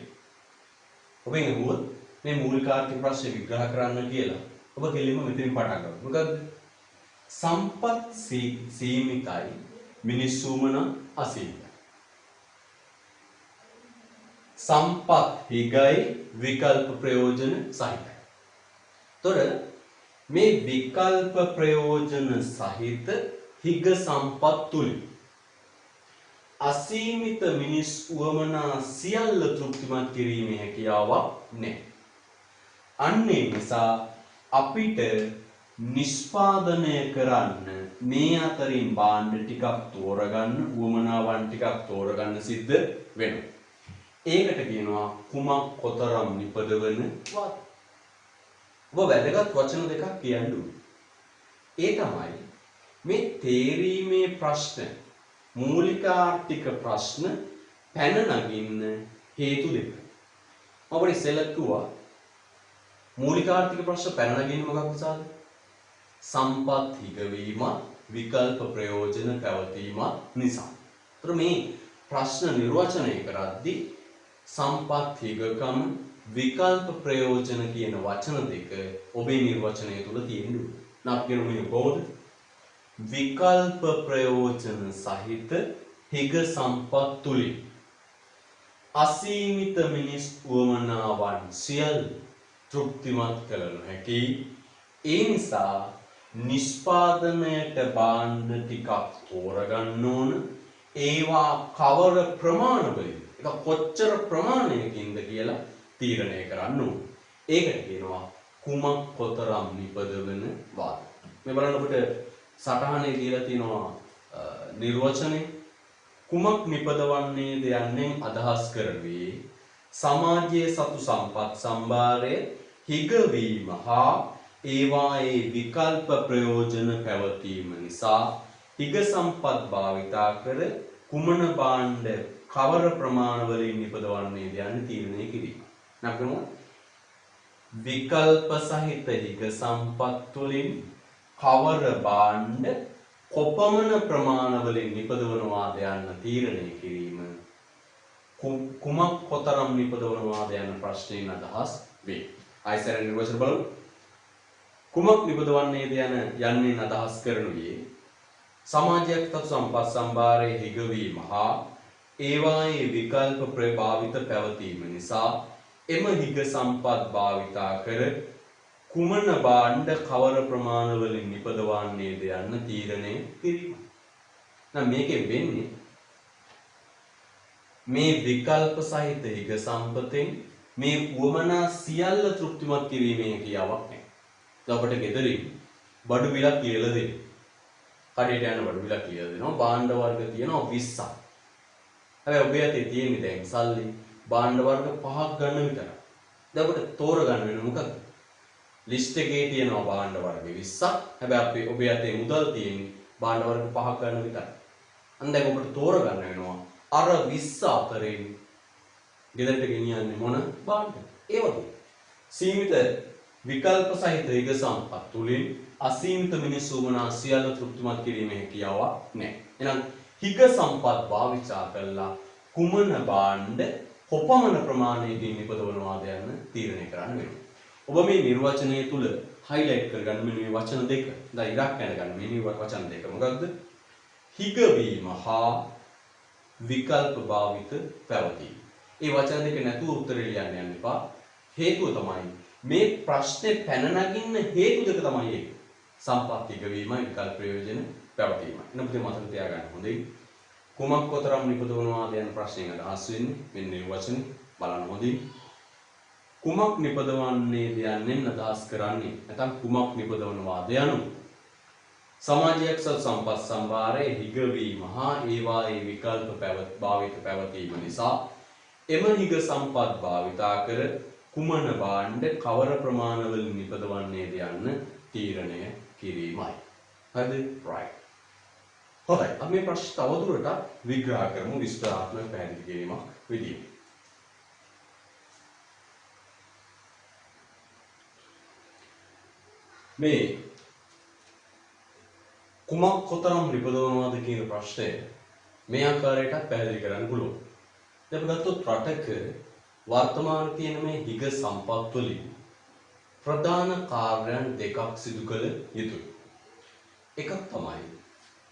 ඔබෙන් අහුවොත් මේ මූලික ආර්ථික ප්‍රශ්නේ විග්‍රහ කරන්න කියලා ඔබ කෙලින්ම මෙතනින් පටන් ගන්න. මොකද සම්පත් සීමිතයි මිනිස්සුමන අසීමිතයි. සම්පත් හිගයි විකල්ප ප්‍රයෝජන සහිතයි. තොර මේ විකල්ප ප්‍රයෝජන සහිත හිග සම්පත් තුලින් අසීමිත මිනිස් උවමනා සියල්ල තෘප්තිමත් කිරීමේ හැකියාවක් නැහැ. අන්නේ නිසා අපිට නිෂ්පාදනය කරන්න මේ අතරින් භාණ්ඩ ටිකක් තෝරගන්න උවමනාවන් ටිකක් තෝරගන්න සිද්ධ වෙනවා. ඒකට කියනවා කුමක් කොතරම් නිපදවන වාද. ඔබ වැදගත් වචන දෙකක් කියන්න ඕනේ. ඒ තමයි මේ තේරීමේ ප්‍රශ්න මූලික ආර්ථික ප්‍රශ්න පැන නගින්න හේතු දෙක. මම ඉස්සෙල්ලා කිව්වා මූලික ආර්ථික ප්‍රශ්න පැන නගින්නේ මොකක් නිසාද? සම්පත් හිගවීම විකල්ප ප්‍රයෝජන පැවතීම නිසා. ඒතර මේ ප්‍රශ්න නිර්වචනය කරද්දී සම්පත් හිගකම විකල්ප ප්‍රයෝජන කියන වචන දෙක ඔබේ නිර්වචනය තුල තියෙන්න ඕනේ. නාපියන මේ කොහොමද? විකල්ප ප්‍රයෝජන සහිත හිග සම්පත් තුලින් අසීමිත මිනිස් උවමනාවන් සියල්ල තෘප්තිමත් කළ නොහැකි. ඒ නිසා නිෂ්පාදනයට භාණ්ඩ ටිකක් තෝරගන්න ඕන. ඒවා කවර ප්‍රමාණවලින් ඒක කොච්චර ප්‍රමාණයකින්ද කියලා තීරණය කරන්න ඕන. ඒකට කියනවා කුමක් කොතරම් නිපදවන වාද. මේ බලන්න ඔබට සටහනේ කියලා තියෙනවා නිර්වචනය කුමක් නිපදවන්නේද යන්නේ අදහස් කරවේ සමාජයේ සතු සම්පත් සම්භාරය හිගවීම හා ඒවායේ විකල්ප ප්‍රයෝජන පැවතීම නිසා හිග සම්පත් භාවිතා කර කුමන භාණ්ඩ කවර ප්‍රමාණවලින් නිපදවන්නේද යන්නේ තීරණය කිරීම. නැත්නම් විකල්ප සහිත හිග සම්පත් වලින් කවර භාණ්ඩ කොපමණ ප්‍රමාණවලින් නිපදවනවාද යන්න තීරණය කිරීම කුමක් කොතරම් නිපදවනවාද යන ප්‍රශ්නයෙන් අදහස් වේ. ආයසර නිර්වචන බලමු. කුමක් නිපදවන්නේද යන්නේ අදහස් කරනුයේ සමාජයක් තතු සම්පත් සම්භාරයේ හිගවීම හා ඒවායේ විකල්ප ප්‍රභාවිත පැවතීම නිසා එම හිග සම්පත් භාවිතා කර කුමන භාණ්ඩ කවර ප්‍රමාණවලින් නිපදවන්නේද යන්න තීරණය කිරීම. නම් මේකෙන් වෙන්නේ සමාජයේ සතු සම්පත් සම්භාරයේ හිගවීම හා ඒවායේ විකල්ප ප්‍රයෝජන පැවතීම නිසා එම හිග සම්පත් භාවිතා කර කුමන භාණ්ඩ කවර ප්‍රමාණවලින් නිපදවන්නේද යන්න තීරණය කිරීම. මේ විකල්ප සහිත හිග සම්පතෙන් මේ උවමනා සියල්ල තෘප්තිමත් කිරීමේ කියාවක් නැහැ. දැන් අපිට ගෙදරින් බඩු බිලක් කියලා දෙන්න. කඩේට යන බඩු බිලක් කියලා දෙනවා. භාණ්ඩ වර්ග තියෙනවා 20ක්. හැබැයි ඔබේ අතේ තියෙන්නේ දැන් සල්ලි භාණ්ඩ වර්ග 5ක් ගන්න විතරයි. දැන් අපිට තෝරගන්න වෙන මොකක්ද? ලිස්ට් එකේ තියෙනවා භාණ්ඩ වර්ග 20ක්. හැබැයි ඔබේ අතේ මුදල් තියෙන්නේ භාණ්ඩ වර්ග 5ක් ගන්න විතරයි. අන්න දැන් ඔබට තෝරගන්න වෙනවා අර 20 අතරින් ගෙදරට ගෙනියන්නේ මොන භාණ්ඩ? ඒ වගේ. සීමිත විකල්ප සහිත හිග සම්පත් තුලින් අසීමිත මිනිස්සු වමනා සියල්ල තෘප්තිමත් කිරීමේ හැකියාවක් නැහැ. එහෙනම් හිග සම්පත් භාවිතා කළා කුමන භාණ්ඩ කොපමණ ප්‍රමාණයකින් නිපදවනවාද යන්න තීරණය කරන්න වෙනවා. ඔබ මේ නිර්වචනය තුල highlight කරගන්න මෙන්න මේ වචන දෙක. දැන් ඉරක් කරගන්න මේ වචන දෙක මොකක්ද? හිග වීම හා විකල්ප භාවිත පැවතීම. මේ වචන දෙක නැතුව උත්තරේ ලියන්න යන්න එපා. හේතුව තමයි මේ ප්‍රශ්නේ පැන නගින්න හේතු දෙක තමයි ඒක. සම්පත් හිග වීමයි විකල්ප ප්‍රයෝජන පැවතීමයි. එන්න පුතේ මතක තියාගන්න හොඳයි. කුමක් කොතරම් නිපදවනවාද යන ප්‍රශ්නයෙන් අදහස් වෙන්නේ මෙන්න මේ වචනේ බලන්න හොඳින්. කුමක් නිපදවන්නේද යන්නේ අදහස් කරන්නේ නැත්නම් කුමක් නිපදවනවාද යනු සමාජයක් සම්පත් සම්භාරයේ හිග වීම හා ඒවායේ විකල්ප භාවිත පැවතීම නිසා එම හිග සම්පත් භාවිතා කර කුමන භාණ්ඩ කවර ප්‍රමාණවලින් නිපදවන්නේද යන්න තීරණය කිරීමයි. හරිද? right. හොඳයි. අපි මේ ප්‍රශ්න තවදුරටත් විග්‍රහ කරමු විස්තරාත්මක පැහැදිලි කිරීමක් විදියට. මේ කුමක් කොතරම් නිපදවනවාද කියන ප්‍රශ්නය මේ ආකාරයටත් පැහැදිලි කරන්න පුළුවන්. දැන් අපි ගත්තොත් රටක වර්තමාන තියෙන මේ හිග සම්පත් වලින් ප්‍රධාන කාර්යයන් දෙකක් සිදු කළ යුතුයි. එකක් තමයි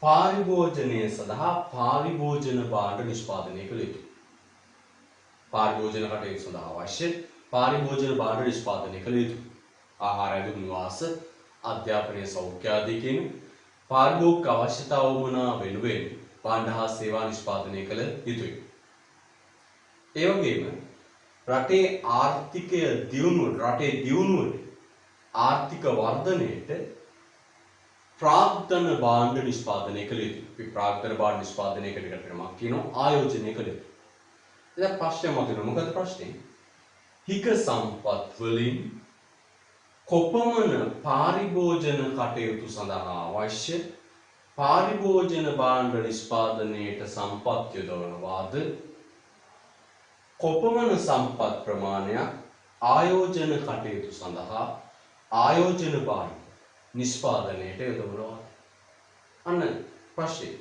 පාරිභෝජනය සඳහා පාරිභෝජන භාණ්ඩ නිෂ්පාදනය කළ යුතුයි. පාරිභෝජන කටයුතු සඳහා අවශ්‍ය පාරිභෝජන භාණ්ඩ නිෂ්පාදනය කළ යුතුයි. ආහාර ඇඳුම් නිවාස අධ්‍යාපනය සෞඛ්‍ය ආදී කියන පාරිභෝගික අවශ්‍යතාව වුණා වෙනුවෙන් භාණ්ඩ හා සේවා නිෂ්පාදනය කළ යුතුයි. ඒ වගේම රටේ ආර්ථිකය දියුණුවට ආර්ථික වර්ධනයට ප්‍රාග්ධන භාණ්ඩ නිෂ්පාදනය කළ යුතුයි. අපි ප්‍රාග්ධන භාණ්ඩ නිෂ්පාදනය කරනකට නමක් කියනවා ආයෝජනය කළ යුතුයි. දැන් ප්‍රශ්නය මතුවෙනවා. මොකද ප්‍රශ්නේ? හිග සම්පත් වලින් කොපමණ පාරිභෝජන කටයුතු සඳහා අවශ්‍ය පාරිභෝජන භාණ්ඩ නිෂ්පාදනයට සම්පත් යොදවනවාද කොපමණ සම්පත් ප්‍රමාණයක් ආයෝජන කටයුතු සඳහා ආයෝජන භාණ්ඩ නිෂ්පාදනයට යොදවනවාද? අන්න ප්‍රශ්නේ.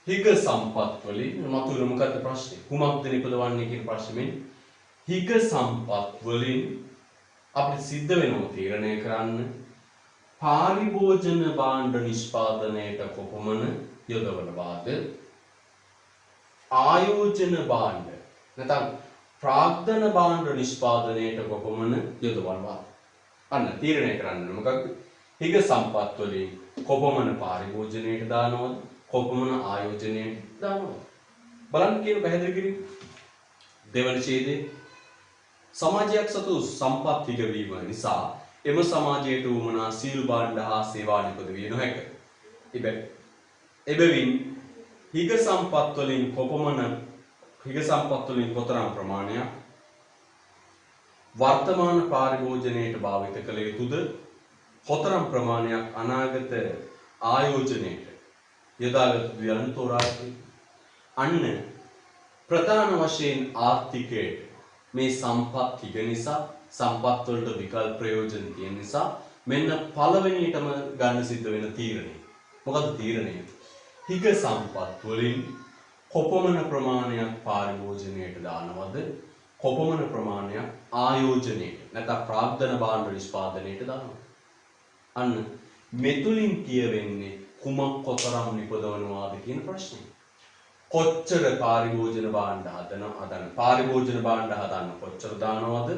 හිග සම්පත් වලින් මතුවෙන මොකද්ද ප්‍රශ්නේ? කුමක්ද නිපදවන්නේ කියන ප්‍රශ්නේ. හිග සම්පත් වලින් අපිට සිද්ධ වෙනවා තීරණය කරන්න පාරිභෝජන භාණ්ඩ නිෂ්පාදනයට කොපමණ යොදවනවාද ආයෝජන භාණ්ඩ නැත්නම් ප්‍රාග්ධන භාණ්ඩ නිෂ්පාදනයට කොපමණ යොදවනවාද? අන්න තීරණය කරන්න මොකක්ද? හිග සම්පත් වලින් කොපමණ පාරිභෝජනයට දානවද කොපමණ ආයෝජනයට දානවද බලන්න කියන පැහැදිලි කිරීම. දෙවන ඡේදයේ සමාජයක් සතු සම්පත් හිග වීම නිසා එම සමාජයට උවමනා සියලු භාණ්ඩ හා සේවා නිපදවිය නොහැක. එබැවින් හිග සම්පත් වලින් කොතරම් ප්‍රමාණයක් වර්තමාන පාරිභෝජනයට භාවිත කළ යුතුද කොතරම් ප්‍රමාණයක් අනාගත ආයෝජනයට යොදාගත යුතුද යන තෝරාගන්න. අන්න ප්‍රධාන වශයෙන් ආර්ථිකයට මේ සම්පත් හිග නිසා සම්පත් වලට විකල්ප ප්‍රයෝජන තියෙන නිසා මෙන්න පළවෙනියටම ගන්න සිද්ධ වෙන තීරණය. මොකද තීරණය? හිග සම්පත් වලින් කොපමණ ප්‍රමාණයක් පාරිභෝජනයට දානවද කොපමණ ප්‍රමාණයක් ආයෝජනයට නැත්නම් ප්‍රාග්ධන භාණ්ඩ නිෂ්පාදනයට දානවද? අන්න මෙතුලින් කියවෙන්නේ කුමක් කොතරම් නිපදවනවාද කියන ප්‍රශ්නේ. කොච්චර පාරිභෝජන භාණ්ඩ හදන පාරිභෝජන භාණ්ඩ හදන්න කොච්චර දානවද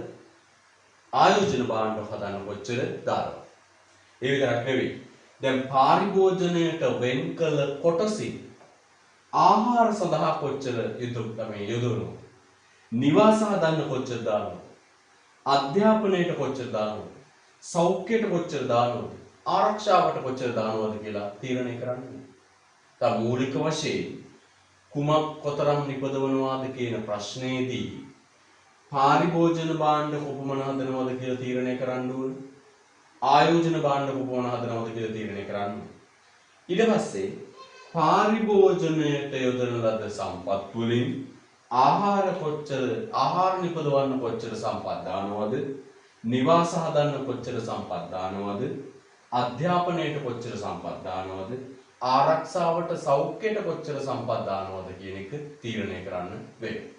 ආයෝජන භාණ්ඩ හදන්න කොච්චර දානවද? ඒ විතරක් නෙවෙයි. දැන් පාරිභෝජනයට වෙන් කළ කොටසින් ආහාර සඳහා කොච්චර යොදවනවද? නිවාස හදන්න කොච්චර දානවද? අධ්‍යාපනයට කොච්චර දානවද? සෞඛ්‍යයට කොච්චර දානවද? ආරක්ෂාවට කොච්චර දානවද කියලා තීරණය කරන්න. තා මූලික වශයෙන් කුමක් කොතරම් නිපදවනවාද කියන ප්‍රශ්නේදී පාරිභෝජන භාණ්ඩ කොපමණ හදනවද කියලා තීරණය කරන්න ඕනේ. ආයෝජන භාණ්ඩ කොපමණ හදනවද කියලා තීරණය කරන්න. ඊට පස්සේ පාරිභෝජනයට යොදන ලද සම්පත් වලින් ආහාර නිපදවන්න කොච්චර සම්පත් දානවද? නිවාස හදන්න කොච්චර සම්පත් දානවද? අධ්‍යාපනයට කොච්චර සම්පත් දානවද? ආරක්ෂාවට සෞඛ්‍යයට කොච්චර සම්පත් දානවද කියන එක තීරණය කරන්න වෙනවා.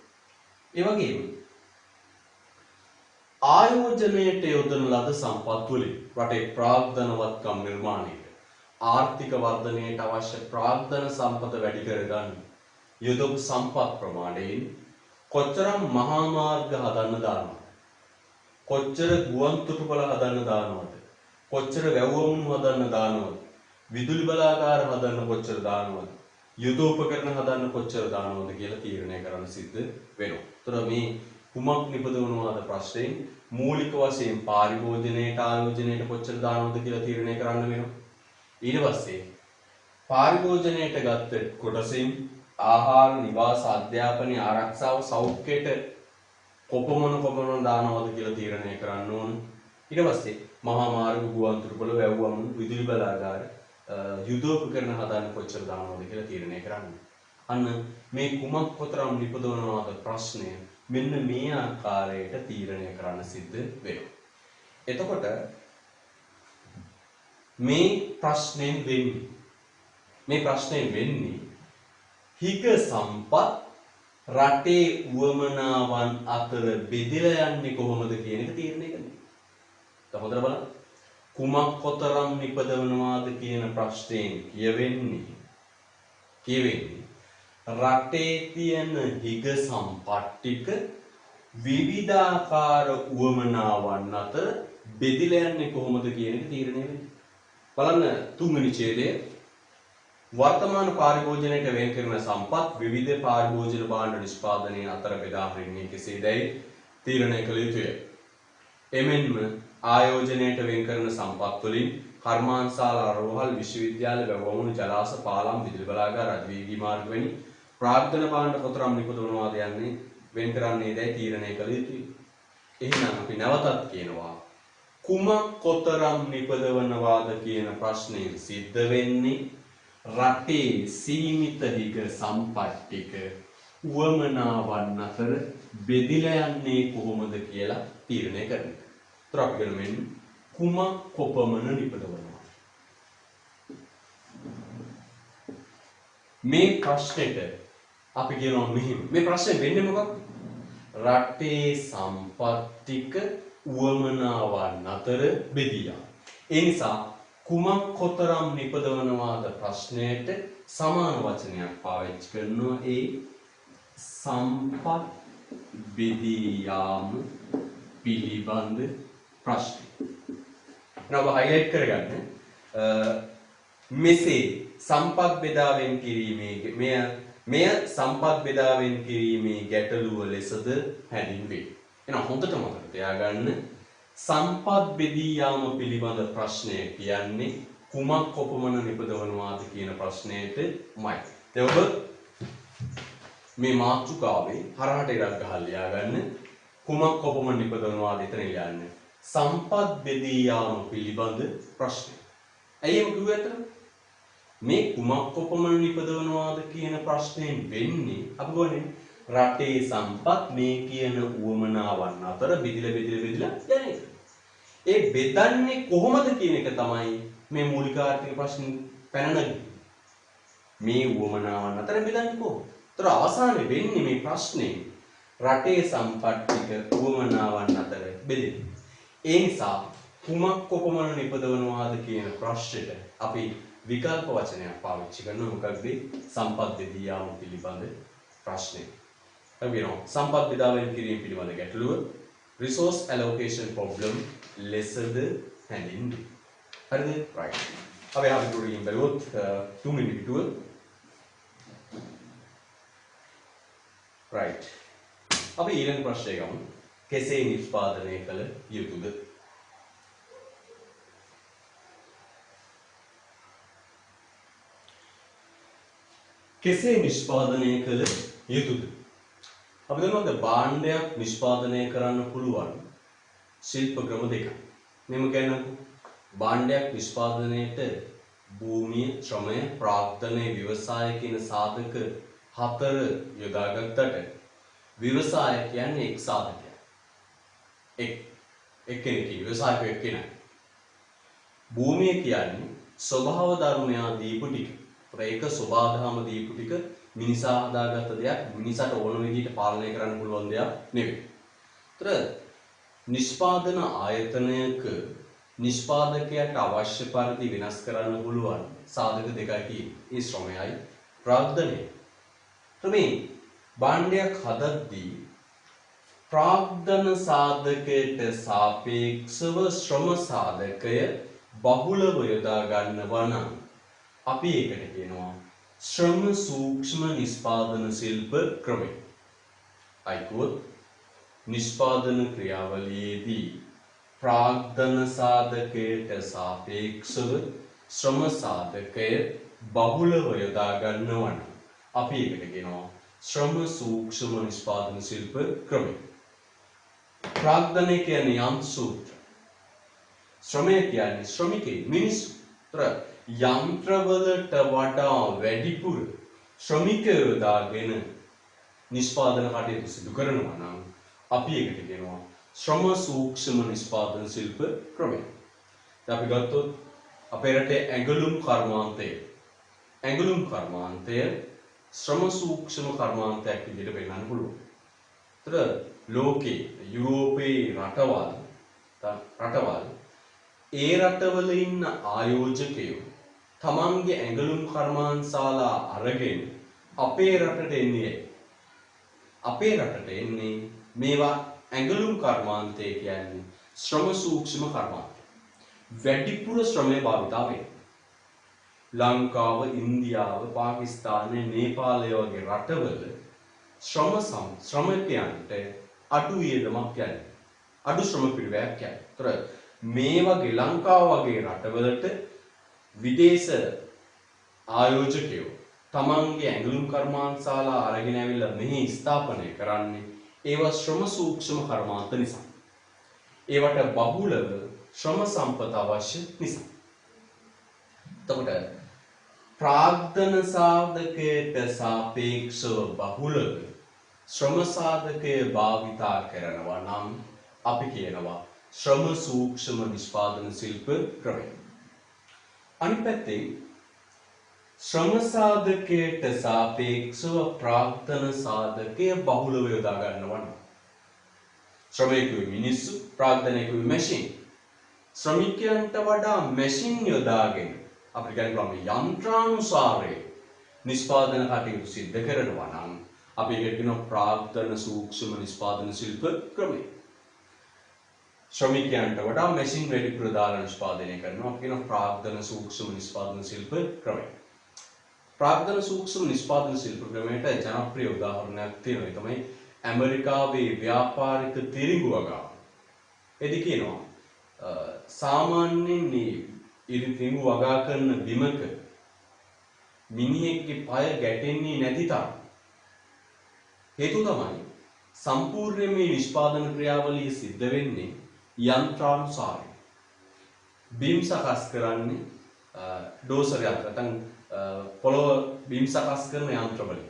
ඒ වගේම ආයෝජනයට යොදන ලද සම්පත් වලින් රටේ ප්‍රාග්ධනවත්කම් නිර්මාණයට ආර්ථික වර්ධනයට අවශ්‍ය ප්‍රාග්ධන සම්පත වැඩි කරගන්න යොදපු සම්පත් ප්‍රමාණයෙන් කොච්චරම් මහා මාර්ග හදන්න දානවද? කොච්චර ගුවන් තොටුපළ හදන්න දානවද? කොච්චර වැව්වමුණු හදන්න දානවද? විදුලි බලාගාර හදන්න කොච්චර දානවද? යුදෝපකරණ හදන්න කොච්චර දානවද කියලා තීරණය කරන්න සිද්ධ වෙනවා. ඒතර මේ කුමක් නිපදවනවාද ප්‍රශ්නයෙන් මූලික වශයෙන් පාරිභෝජනයට ආයෝජනයට කොච්චර දානවද කියලා තීරණය කරන්න වෙනවා. ඊට පස්සේ පාරිභෝජනයට ගත්ත කොටසින් ආහාර, නිවාස, අධ්‍යාපනය, ආරක්ෂාව, සෞඛ්‍යයට කොපමණ දානවද කියලා තීරණය කරන්න ඕන. ඊට පස්සේ මහා මාර්ග, ගුවන් තොටුපළ, වැව්වමුණු, විදුලි බලාගාර, යුදෝපකරණ හදන්න කොච්චර දානවද කියලා තීරණය කරන්න. අන්න මේ කුමක් කොතරම් නිපදවනවාද ප්‍රශ්නය මෙන්න මේ ආකාරයට තීරණය කරන්න සිද්ධ වෙනවා. එතකොට මේ ප්‍රශ්නෙන් වෙන්නේ හිග සම්පත් රටේ උවමනාවන් අතර බෙදලා යන්නේ කොහොමද කියන එක තීරණය කරනවා. හොඳට බලන්න. කුමක් කොතරම් නිපදවනවාද කියන ප්‍රශ්නයෙන් කියවෙන්නේ රටේ තියෙන හිග සම්පත් ටික විවිධාකාර උවමනාවන් අතර බෙදලා යන්නේ කොහොමද කියන එක තීරණය වෙන්නේ. බලන්න තුන්වෙනි ඡේදය වර්තමාන පාරිභෝජනයට වෙන් කරන සම්පත් විවිධ පාරිභෝජන භාණ්ඩ නිෂ්පාදනය අතර බෙදා හරින්නේ කෙසේදයි තීරණය කළ යුතුය. එමෙන්ම ආයෝජනයට වෙන් කරන සම්පත් වලින් කර්මාන්තශාලා, රෝහල්, විශ්වවිද්‍යාල, වැව්වමුණු, ජලාශ, පාලම්, විදුලි බලාගාර, අධිවේගී මාර්ග වැනි ප්‍රාග්ධන භාණ්ඩ කොතරම් නිපදවනවාද යන්නේ වෙන් කරන්නේදයි තීරණය කළ යුතුයි. එහෙනම් අපි නැවතත් කියනවා කුමක් කොතරම් නිපදවනවාද කියන ප්‍රශ්නයෙන් සිද්ධ වෙන්නේ රටේ සීමිත හිග සම්පත් ටික උවමනාවන් අතර බෙදලා යන්නේ කොහොමද කියලා තීරණය කරන්න. ඒතර අපි ගන්නේ කුමක් කොපමණ නිපදවනවා. මේ ප්‍රශ්නෙට අපි කියනවා මෙහිම. මේ ප්‍රශ්නේ වෙන්නේ මොකක්ද? රටේ සම්පත් ටික උවමනාවන් අතර බෙදියා. ඒ නිසා කුමක් කොතරම් නිපදවනවාද ප්‍රශ්නයට සමාන වචනයක් පාවිච්චි කරනවා. ඒ සම්පත් බෙදී යාම පිළිබඳ ප්‍රශ්න. නව හයිලයිට් කරගන්න. මෙසේ සම්පත් බෙදා වෙන් කිරීමේ මෙය සම්පත් බෙදා වෙන් කිරීමේ ගැටලුව ලෙසද හැඳින්වේ. එහෙනම් හොඳට මතක තියාගන්න සම්පත් බෙදී යාම පිළිබඳ ප්‍රශ්නය කියන්නේ කුමක් කොපමණ නිපදවනවාද කියන ප්‍රශ්නයටමයි. එතකොට මේ මාතෘකාවේ හරහට ඉරක් ගහලා ලියාගන්න කුමක් කොපමණ නිපදවනවාද එතන ලියන්නේ. සම්පත් බෙදී යාම පිළිබඳ ප්‍රශ්නය. ඇයි ඒක කිව්වේ අතන? මේ කුමක් කොපමණ නිපදවනවාද කියන ප්‍රශ්نين වෙන්නේ අපි ගොනේ රටේ සම්පත් මේ කියන උවමනාවන් අතර බෙදලා යන්නේ. ඒ බෙදන්නේ කොහොමද කියන එක තමයි මේ මූලික ආර්ථික ප්‍රශ්න පැන නගන්නේ. මේ උවමනාවන් අතර බෙදන්නේ කොහොමද? ඒතර අවසානයේ වෙන්නේ මේ ප්‍රශ්නේ රටේ සම්පත් ටික උවමනාවන් අතර බෙදෙන්නේ. ඒ නිසා කුමක් කොපමණ නිපදවනවාද කියන ප්‍රශ්නෙට අපි විකල්ප වචනයක් පාවිච්චි කරනවා. මොකක්ද? සම්පත් බෙදී යාම පිළිබඳ ප්‍රශ්නේ. අපි නෝ සම්පත් බෙදා වෙන් කිරීම පිළිබඳ ගැටලුව resource allocation problem ලෙසද හැඳින්වේ. හරිද? right. අපි හරි දුරින් බලුවොත් තුන්වෙනි පිටුව right. අපි ඊළඟ ප්‍රශ්නය ගමු. කෙසේ නිෂ්පාදනය කළ යුතුද? කෙසේ නිෂ්පාදනය කළ යුතුද? අපි දන්නවද භාණ්ඩයක් නිෂ්පාදනය කරන්න පුළුවන් ශිල්ප ක්‍රම දෙකක්. මෙම කියන්නකෝ. භාණ්ඩයක් නිෂ්පාදනයේට භූමිය, ශ්‍රමය, ප්‍රාග්ධනය, ව්‍යවසාය කියන සාධක 4 යොදාගත්තට ව්‍යවසාය කියන්නේ එක් සාධකයක්. එක්කෙනෙක් ව්‍යවසායක එක්කෙනෙක්. භූමිය කියන්නේ ස්වභාව ධර්මයා දීපු ටික. ඒක ස්වභාවධර්ම දීපු ටික මිනිසා හදාගත්ත දෙයක්, මිනිසාට ඕන විදිහට පාලනය කරන්න පුළුවන් දෙයක් නෙවෙයි. ඒතර නිෂ්පාදන ආයතනයක නිෂ්පාදකයාට අවශ්‍ය පරිදි වෙනස් කරන්න පුළුවන් සාධක දෙකයි තියෙන්නේ. ඒ ශ්‍රමයයි ප්‍රාග්ධනයයි. මේ භාණ්ඩයක් හදද්දී ප්‍රාග්ධන සාධකයට සාපේක්ෂව ශ්‍රම සාධකය බහුලව යොදා ගන්නවා නම් අපි ඒකට කියනවා ශ්‍රම සූක්ෂම නිෂ්පාදන ශිල්ප ක්‍රමය. අයිකුවත් නිෂ්පාදන ක්‍රියාවලියේදී ප්‍රාග්ධන සාධකයට සාපේක්ෂව ශ්‍රම සාධකය බහුලව යොදා ගන්නවා නම් අපි ඒකට කියනවා ශ්‍රම සූක්ෂම නිෂ්පාදන ශිල්ප ක්‍රමය. ප්‍රාග්ධනය කියන්නේ යන්ත්‍ර සූත්‍ර. ශ්‍රමය කියන්නේ ශ්‍රමිකේ මිනිස්සු. යන්ත්‍රවලට වඩා වැඩිපුර ශ්‍රමිකයෝ යොදාගෙන නිෂ්පාදන කටයුතු සිදු කරනවා නම් අපි ඒකට කියනවා ශ්‍රම සූක්ෂම නිෂ්පාදන ශිල්ප ක්‍රමය. දැන් අපි ගත්තොත් අපේ රටේ ඇඟලුම් කර්මාන්තය. ඇඟලුම් කර්මාන්තය ශ්‍රම සූක්ෂම කර්මාන්තයක් විදිහට පෙන්වන්න පුළුවන්. ඒතර ලෝකේ යුරෝපයේ රටවල් ඒ රටවල ඉන්න ආයෝජකයෝ තමන්ගේ ඇඟලුම් කර්මාන්තශාලා අරගෙන අපේ රටට එන්නේ. අපේ රටට එන්නේ මේවා ඇඟලුම් කර්මාන්තය කියන්නේ ශ්‍රම සූක්ෂම කර්මාන්තය. වැඩිපුර ශ්‍රමය භාවිතා වෙනවා. ලංකාව, ඉන්දියාව, පාකිස්තානය, නේපාලය වගේ රටවල ශ්‍රමිකයන්ට අඩු වියදමක් කියන්නේ. අඩු ශ්‍රම පිරිවැයක් කියන්නේ. මේ වගේ ලංකාව වගේ රටවලට විදේශ ආයෝජකයෝ තමන්ගේ ඇඟලුම් කර්මාන්තශාලා අරගෙන ඇවිල්ලා මෙහි ස්ථාපනය කරන්නේ ඒවා ශ්‍රම සූක්ෂම කර්මාන්ත නිසා. ඒවට බහුලව ශ්‍රම සම්පත අවශ්‍ය නිසා. එතකොට ප්‍රාග්ධන සාධකයට සාපේක්ෂව බහුලව ශ්‍රම සාධකය භාවිතා කරනවා නම් අපි කියනවා ශ්‍රම සූක්ෂම නිෂ්පාදන ශිල්ප ක්‍රමය. අනිත් පැත්තේ ශ්‍රම සාධකයට සාපේක්ෂව ප්‍රාග්ධන සාධකය බහුලව යොදා ගන්නවා නම් ශ්‍රමිකයෝ මිනිස්සු, ප්‍රාග්ධනයකෝ මැෂින්. ශ්‍රමිකයන්ට වඩා මැෂින් යොදාගෙන අපිට කියනවා යන්ත්‍රානුසාරයෙන් නිෂ්පාදන කටයුතු සිද්ධ කරනවා නම් අපි ඒකට කියනවා ප්‍රාග්ධන සූක්ෂම නිෂ්පාදන ශිල්ප ක්‍රමය. ශ්‍රමිකයන්ට වඩා මැෂින් වැඩිපුර දාලා නිෂ්පාදනය කරනවා අපි කියනවා ප්‍රාග්ධන සූක්ෂම නිෂ්පාදන ශිල්ප ක්‍රමය. ප්‍රාග්ධන සූක්ෂම නිෂ්පාදන ශිල්ප ක්‍රමයට ජනප්‍රිය උදාහරණයක් තියෙනවා. ඒ තමයි ඇමරිකාවේ ව්‍යාපාරික තිරිඟු වගාව. එදි කියනවා සාමාන්‍යයෙන් මේ තිරිඟු වගා කරන බිමක මිනිහෙක්ගේ পায় ගැටෙන්නේ නැති තරම්. හේතුව තමයි සම්පූර්ණ මේ නිෂ්පාදන ක්‍රියාවලිය සිද්ධ වෙන්නේ යන්ත්‍රානුසාරයෙන්. බිම් සකස් කරන්නේ ඩෝසරයක් නැත්නම් පොළොව බිම් සකස් කරන යන්ත්‍රවලින්.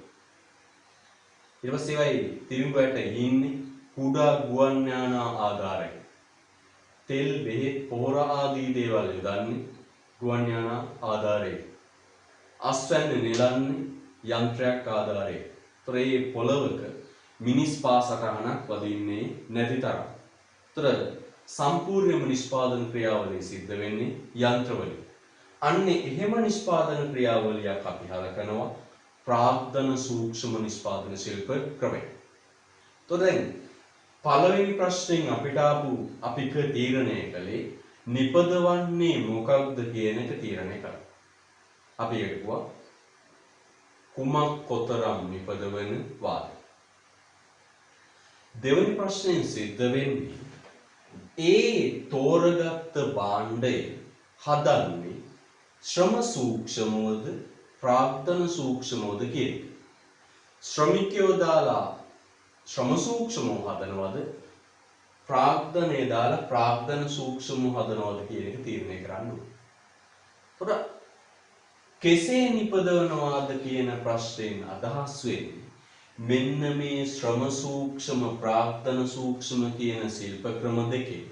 ඊට පස්සේ ඒවයි තිරිඟුවට ඉන්නේ කුඩා ගුවන් යාන ආධාරයෙන්. තෙල්, බෙහෙත්, පොහොර ආදී දේවල් යොදන්නේ ගුවන් යාන ආධාරයෙන්. අස්වැන්න නෙලන්නේ යන්ත්‍රයක් ආධාරයෙන්. ඒතර මේ පොළවක මිනිස් පාසටහනක් වදින්නේ නැති තරම්. ඒතර සම්පූර්ණම නිෂ්පාදන ක්‍රියාවලිය සිද්ධ වෙන්නේ යන්ත්‍රවලින්. අන්නේ එහෙම නිෂ්පාදන ක්‍රියාවලියක් අපි හලකනවා ප්‍රාග්ධන සූක්ෂම නිෂ්පාදන ශිල්ප ක්‍රමය. તો දැන් පළවෙනි ප්‍රශ්නෙන් අපිට ආපු අපි තීරණය කළේ නිපදවන්නේ මොකක්ද කියන එක තීරණය කරා. අපි කියුවා කුමක් කොතරම් නිපදවන වාද. දෙවෙනි ප්‍රශ්නයෙන් සිද්ධ වෙන්නේ ඒ තෝරගත්ත භාණ්ඩය හදන්නේ ශ්‍රම සූක්ෂමවද ප්‍රාග්ධන සූක්ෂමවද කියන එක. ශ්‍රමිකයෝ දාලා ශ්‍රම සූක්ෂමව හදනවද ප්‍රාග්ධනය දාලා ප්‍රාග්ධන සූක්ෂමව හදනවද කියන එක තීරණය කරන්න ඕනේ. එතකොට කෙසේ නිපදවනවාද කියන ප්‍රශ්නයෙන් අදහස් වෙන්නේ මෙන්න මේ ශ්‍රම සූක්ෂම ප්‍රාග්ධන සූක්ෂම කියන ශිල්ප ක්‍රම දෙකේ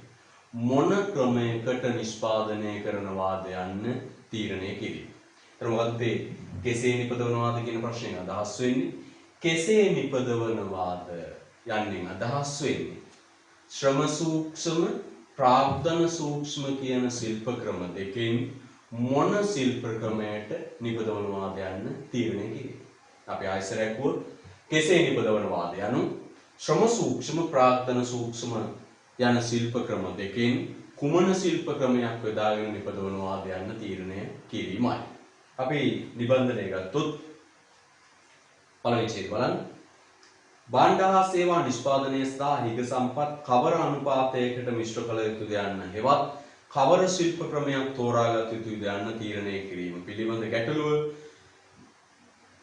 මොන ක්‍රමයකට නිෂ්පාදනය කරනවාද යන්න තීරණය කිරීම. ඒතර මොකද්ද කෙසේ නිපදවනවාද කියන ප්‍රශ්නයෙන් අදහස් වෙන්නේ කෙසේ නිපදවනවාද යන්නේ අදහස් වෙන්නේ ශ්‍රම සූක්ෂම ප්‍රාග්ධන සූක්ෂම කියන ශිල්ප ක්‍රම දෙකෙන් මොන ශිල්ප ක්‍රමයට නිපදවනවාද යන්න තීරණය කිරීම. අපි ආයසරයක් වුත් කෙසේ නිපදවනවාද යනු ශ්‍රම සූක්ෂම ප්‍රාග්ධන සූක්ෂම යන ශිල්ප ක්‍රම දෙකෙන් කුමන ශිල්ප ක්‍රමයක් යොදාගෙන නිපදවනවාද යන්න තීරණය කිරීමයි. අපි නිබන්ධනය ගත්තොත් පළවෙනි ඡේදය බලන්න. භාණ්ඩ හා සේවා නිෂ්පාදනය සහ හිග සම්පත් කවර අනුපාතයකට මිශ්‍ර කළ යුතුද යන්න හෙවත් කවර ශිල්ප ක්‍රමයක් තෝරාගත යුතුද යන්න තීරණය කිරීම පිළිබඳ ගැටලුව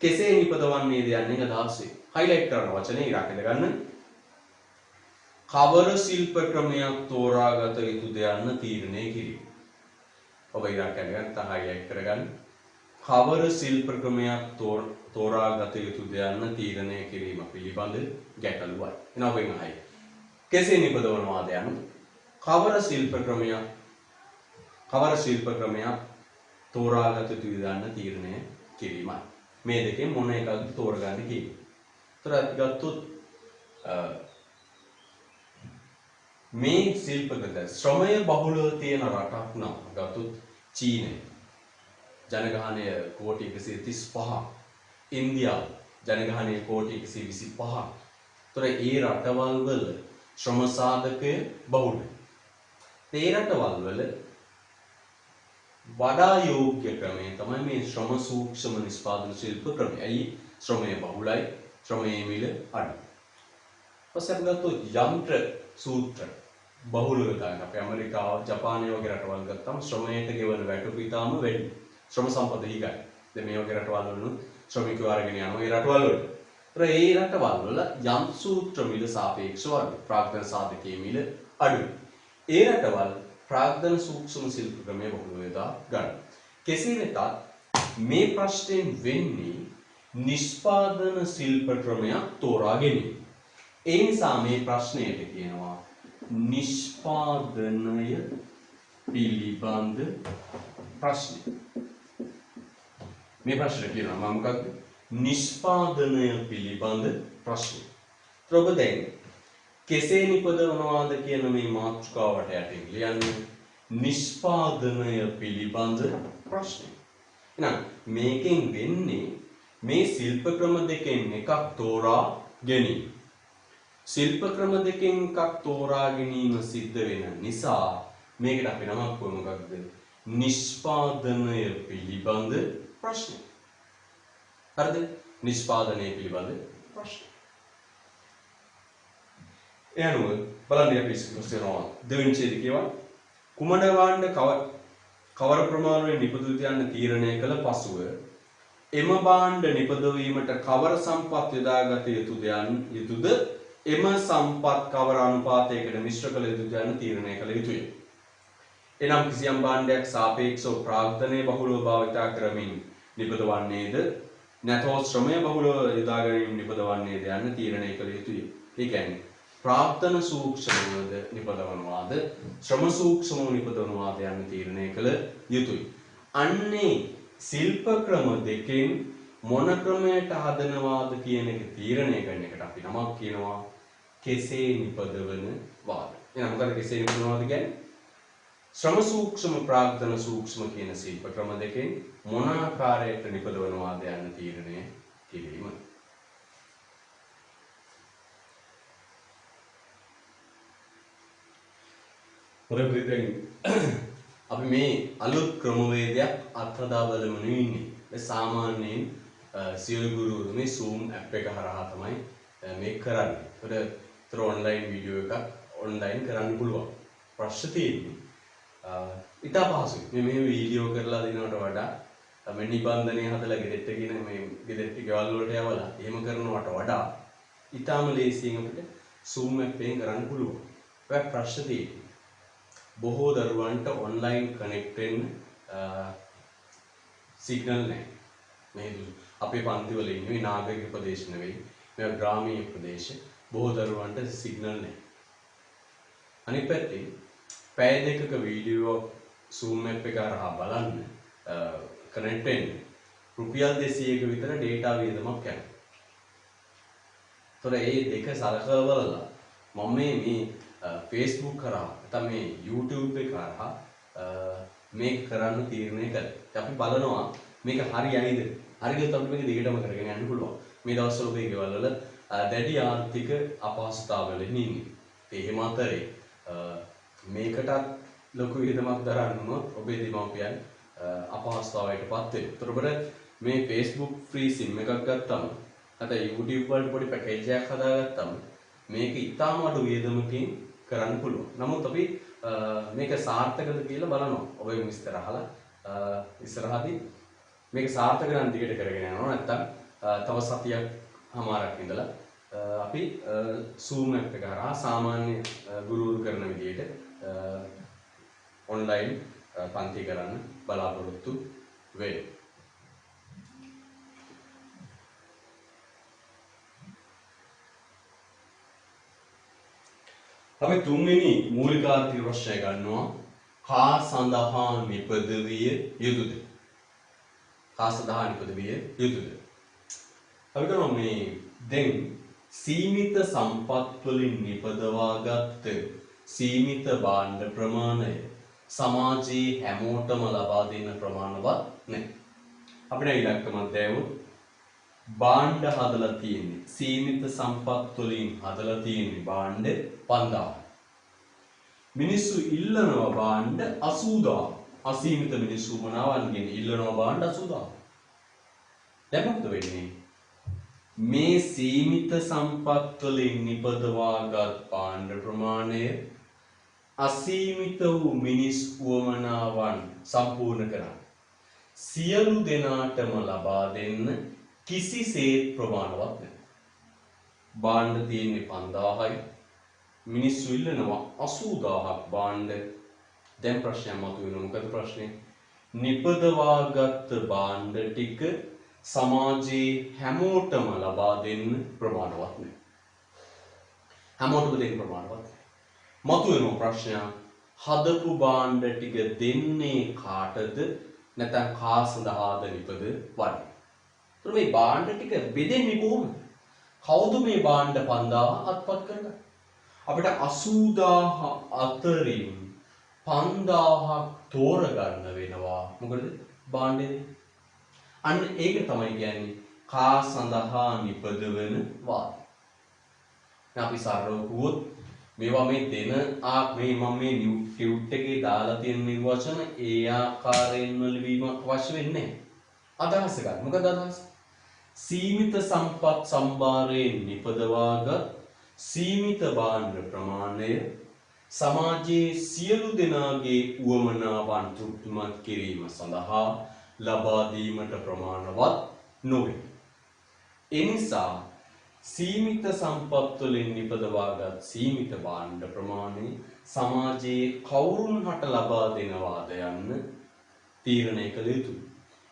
කෙසේ නිපදවන්නේද යන්නේ අදහස් වේ. හයිලයිට් කරන වචනේ ඉරක් ඉඳගන්න. කවර ශිල්ප ක්‍රමයක් තෝරාගත යුතුද යන්න තීරණය කිරීම. ඔබ ඉරක් ඉඳගන්න හයිලයිට් කරගන්න. කවර ශිල්ප ක්‍රමයක් තෝරාගත යුතුද යන්න තීරණය කිරීම පිළිබඳ ගැටලුවයි. එනවා වෙන හයි. කෙසේ නිපදවනවාද යන්න කවර ශිල්ප ක්‍රමයක් තෝරාගත යුතුද යන්න තීරණය කිරීමයි. මේ දෙකෙන් මොන එකක්ද තෝරගන්න කියන්නේ. ඒතර අපි ගත්තොත් මේ ශිල්පගත ශ්‍රමය බහුලව තියෙන රටක් නම් ගත්තොත් චීනය ජනගහනය කෝටි 135ක් ඉන්දියාව ජනගහනය කෝටි 125ක්. ඒතර ඒ රටවල් වල ශ්‍රම සාධකය බහුලයි. ඒ රටවල් වල වඩා යෝග්‍ය ක්‍රමය තමයි මේ ශ්‍රම සූක්ෂම නිෂ්පාදන ශිල්ප ක්‍රමය. ඇයි ශ්‍රමය බහුලයි ශ්‍රමයේ මිල අඩුයි. ඊපස්සේ අපි ගත්තොත් යන්ත්‍ර සූත්‍ර බහුලව ගන්න. අපි ඇමරිකාව ජපානය වගේ රටවල් ගත්තම ශ්‍රමයට ගෙවන වැටුප ඉතාම වැඩි. ශ්‍රම සම්පත හිගයි. දැන් මේ වගේ රටවල් වල ශ්‍රමිකයෝ අරගෙන යනවා ඒ රටවල් වල. ඒතර ඒ රටවල් වල යන්ත්‍ර සූත්‍ර මිල සාපේක්ෂව අඩුයි. ප්‍රාග්ධන සාධකයේ මිල අඩුයි. ඒ රටවල් ප්‍රාග්ධන සූක්ෂම ශිල්ප ක්‍රමය බහුලව යොදා ගන්න. කෙසේ වෙතත් මේ ප්‍රශ්නයෙන් වෙන්නේ නිෂ්පාදන ශිල්ප ක්‍රමයක් තෝරා ගැනීම. ඒ නිසා මේ ප්‍රශ්නයට කියනවා නිෂ්පාදනය පිළිබඳ ප්‍රශ්නය. මේ ප්‍රශ්නේ කියනවා මම මොකක්ද? නිෂ්පාදනය පිළිබඳ ප්‍රශ්නය. ඔබ දැන් කෙසේ නිපදවනවාද කියන මේ මාතෘකාවට යටින් ලියන්නේ නිෂ්පාදනය පිළිබඳ ප්‍රශ්නය. එහෙනම් මේකෙන් වෙන්නේ මේ ශිල්ප ක්‍රම දෙකෙන් එකක් තෝරා ගැනීම. ශිල්ප ක්‍රම දෙකෙන් එකක් තෝරා ගැනීම සිද්ධ වෙන නිසා මේකට අපි නමක් මොකක්ද? නිෂ්පාදනය පිළිබඳ ප්‍රශ්නය. හරිද? නිෂ්පාදනය පිළිබඳ ප්‍රශ්නය. එහනුව බලන්න අපි ඉස්සරහට දෙවෙනි ඡේදය කියවන්න. කුමන භාණ්ඩ කවර ප්‍රමාණයෙන් නිපදවිත යන්න තීරණය කළ පසුව එම භාණ්ඩ නිපදවීමට කවර සම්පත් යොදාගත යුතුද එම සම්පත් කවර අනුපාතයකට මිශ්‍ර කළ යුතුද යන්න තීරණය කළ යුතුය. එනම් කිසියම් භාණ්ඩයක් සාපේක්ෂව ප්‍රාග්ධනය බහුලව භාවිතා කරමින් නිපදවන්නේද නැතහොත් ශ්‍රමය බහුලව යොදා ගැනීම නිපදවන්නේද යන්න තීරණය කළ යුතුය. ඒ කියන්නේ ප්‍රාග්ධන සූක්ෂමවද නිපදවනවාද ශ්‍රම සූක්ෂමව නිපදවනවාද යන්න තීරණය කළ යුතුයි. අන්නේ ශිල්ප ක්‍රම දෙකෙන් මොන ක්‍රමයට හදනවාද කියන එක තීරණය කරන එකට අපි නමක් කියනවා කෙසේ නිපදවනවාද. එහෙනම් මොකද කෙසේ නිපදවනවාද කියන්නේ? ශ්‍රම සූක්ෂම ප්‍රාග්ධන සූක්ෂම කියන ශිල්ප ක්‍රම දෙකෙන් මොන ආකාරයකට නිපදවනවාද යන්න තීරණය කිරීම. අපි මේ අලුත් ක්‍රමවේදයක් අත්හදා බලමු ඉන්නේ. මේ සාමාන්‍යයෙන් සියලු ගුරුවරු මේ Zoom app එක හරහා තමයි මේක කරන්නේ. ඒකට ඒතර ඔන්ලයින් වීඩියෝ එකක් ඔන්ලයින් කරන්න පුළුවන්. ප්‍රශ්න තියෙන්නේ ඊට පහසුයි. මේ වීඩියෝ කරලා දෙනවට වඩා මේ නිබන්ධනය හදලා ගෙදරට ගෙන මේ ගෙදරට ගෙවල් වලට යවලා එහෙම කරනවට වඩා ඊටාම ලේසියෙන් අපිට Zoom app එකෙන් කරන්න පුළුවන්. ඒක ප්‍රශ්න තියෙන්නේ. බොහෝ දරුවන්ට ඔන්ලයින් කනෙක්ට් වෙන්න සිග්නල් නැහැ. මේ අපේ පන්ති වල ඉන්නේ නාගරික ප්‍රදේශ නෙවෙයි. මේ ග්‍රාමීය ප්‍රදේශ. බොහෝ දරුවන්ට සිග්නල් නැහැ. අනිත් පැත්තේ පැය දෙකක වීඩියෝ Zoom app එක හරහා බලන්න කනෙක්ට් වෙන්න රුපියල් 200ක විතර data වියදමක් යනවා. ඒතොර මේ දෙක සලකලා බලලා මම මේ Facebook කරා නැත්නම් මේ YouTube එක කරා මේක කරන්න තීරණය කළා. අපි බලනවා මේක හරියයිද? හරියට අපිට මේක දිගටම කරගෙන යන්න පුළුවන්. මේ දවස්වල ඔබේ ගෙවල් වල දැඩි ආර්ථික අපහසුතාවවල ඉන්නේ. ඒ එහෙම අතරේ මේකටත් ලොකු වියදමක් දරන්න උනොත් ඔබේ දෙමාපියන් අපහසුතාවයකටපත් වෙනවා. ඒතර ඔබට මේ Facebook free sim එකක් ගත්තම නැත්නම් YouTube වලට පොඩි පැකේජ් එකක් හදාගත්තම මේක ඉතාම අඩු වියදමකින් කරන්න පුළුවන්. නමුත් අපි මේක සාර්ථකද කියලා බලනවා. ඔබේ විස්තර අහලා ඉස්සරහදී මේක සාර්ථක නම් දිගට කරගෙන යනවා. නැත්නම් තව සතියක් හමාරක් ඉඳලා අපි Zoom app එක හරහා සාමාන්‍ය ගුරුවරු කරන විදිහට ඔන්ලයින් පන්ති කරන්න බලාපොරොත්තු වෙනවා. අපි තුන්වෙනි මූලික ආර්ථික ප්‍රශ්නය ගන්නවා කා සඳහා නිපදවිය යුතුද? කා සඳහා නිපදවිය යුතුද? අපි කරමු මේ දැන් සීමිත සම්පත් වලින් නිපදවාගත් සීමිත භාණ්ඩ ප්‍රමාණය සමාජයේ හැමෝටම ලබා දෙන්න ප්‍රමාණවත් නැහැ. අපිට ඉලක්කමක් දැවුවොත් භාණ්ඩ හදලා තියෙන්නේ සීමිත සම්පත් වලින් හදලා තියෙන්නේ භාණ්ඩ 5000. මිනිස්සු ඉල්ලනවා භාණ්ඩ 80000. අසීමිත මිනිස්සු මනාවන්ගෙන් ඉල්ලනවා භාණ්ඩ 80000. දැන් මොකද වෙන්නේ? මේ සීමිත සම්පත් වලින් නිපදවාගත් භාණ්ඩ ප්‍රමාණය අසීමිත වූ මිනිස් උවමනාවන් සම්පූර්ණ කරන්න සියලු දෙනාටම ලබා දෙන්න කිසිසේත් ප්‍රමාණවත් නැහැ. භාණ්ඩ තියෙන්නේ 5000යි. මිනිස්සු ඉල්ලනවා 80000ක් භාණ්ඩ. දැන් ප්‍රශ්නයක් මතුවෙනවා. මොකද ප්‍රශ්නේ? නිපදවාගත් භාණ්ඩ ටික සමාජයේ හැමෝටම ලබා දෙන්න ප්‍රමාණවත් නැහැ. හැමෝටම දෙන්න ප්‍රමාණවත් නැහැ. මතුවෙන ප්‍රශ්නය හදපු භාණ්ඩ ටික දෙන්නේ කාටද? නැත්නම් කා සඳහාද නිපදවන්නේ? ඒතර මේ භාණ්ඩ ටික බෙදෙන්නේ කොහොමද? කවුද මේ භාණ්ඩ 5000 අත්පත් කරගන්නේ? අපිට 80000 අතරින් 5000ක් තෝරගන්න වෙනවා. මොකද භාණ්ඩේ අන්න ඒක තමයි කියන්නේ කා සඳහා නිපදවන වාද. අපි සරලව කිව්වොත් මේවා මේ දෙන මේ මම මේ ටියුට් එකේ දාලා තියෙන නිර්වචන ඒ ආකාරයෙන්ම ලිවීමක් අවශ්‍ය වෙන්නේ නැහැ. අදහස ගන්න. මොකද අදහස? සීමිත සම්පත් සම්භාරයෙන් නිපදවාගත් සීමිත භාණ්ඩ ප්‍රමාණය සමාජයේ සියලු දෙනාගේ උවමනාවන් තෘප්තිමත් කිරීම සඳහා ලබා දීමට ප්‍රමාණවත් නොවේ. ඒ නිසා සීමිත සම්පත් වලින් නිපදවාගත් සීමිත භාණ්ඩ ප්‍රමාණය සමාජයේ කවුරුන් හට ලබා දෙනවාද යන්න තීරණය කළ යුතුයි.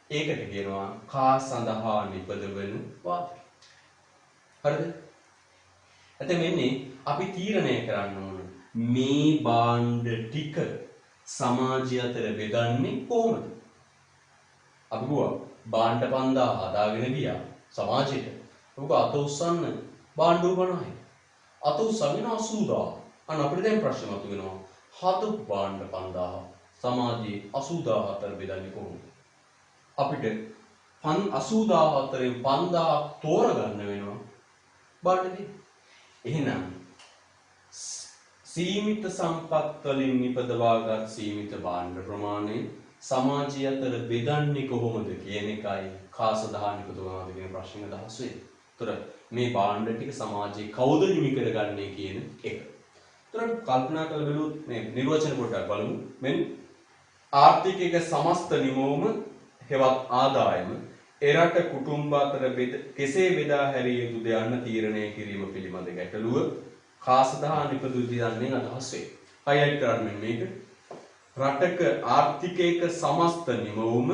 ඒකට කියනවා කා සඳහා නිපදවන වාදය. හරිද? එතෙ මෙන්නේ අපි තීරණය කරන්න ඕන මේ භාණ්ඩ ටික සමාජය අතර බෙදන්නේ කොහොමද? අපි ගුවා භාණ්ඩ 5000 හදාගෙන ගියා සමාජයට. ඔබ අත උස්සන්න භාණ්ඩ 50යි. අත උස්සගෙන 80000. අන්න අපිට දැන් ප්‍රශ්න මතුවෙනවා. හදපු භාණ්ඩ 5000 සමාජයේ 80000 අතර බෙදන්නේ කොහොමද? අපිට 80000 අතරින් 5000ක් තෝරගන්න වෙනවා භාණ්ඩේ. එහෙනම් සීමිත සම්පත් වලින් නිපදවාගත් සීමිත භාණ්ඩ ප්‍රමාණය සමාජය අතර බෙදන්නේ කොහොමද කියන එකයි කා සඳහා නිපදවනවාද කියන ප්‍රශ්නේ අදහස් වෙන්නේ. ඒතර මේ භාණ්ඩ ටික සමාජයේ කවුද හිමි කරගන්නේ කියන එක. ඒතර කල්පනා කරලා බලුවොත් මේ නිර්වචන පොඩ්ඩක් බලමු. මෙන්න ආර්ථිකයක සමස්ත නිමවුම හෙවත් ආදායම එරට කුටුම්බ අතර කෙසේ බෙදා හැරිය යුතුද යන්න තීරණය කිරීම පිළිබඳ ගැටලුව කාසදා නිපදවු දියන්නේ අදහස් වේ. හයිලයිට් කරන්න මේක. රටක ආර්ථිකයක සමස්ත නිමවුම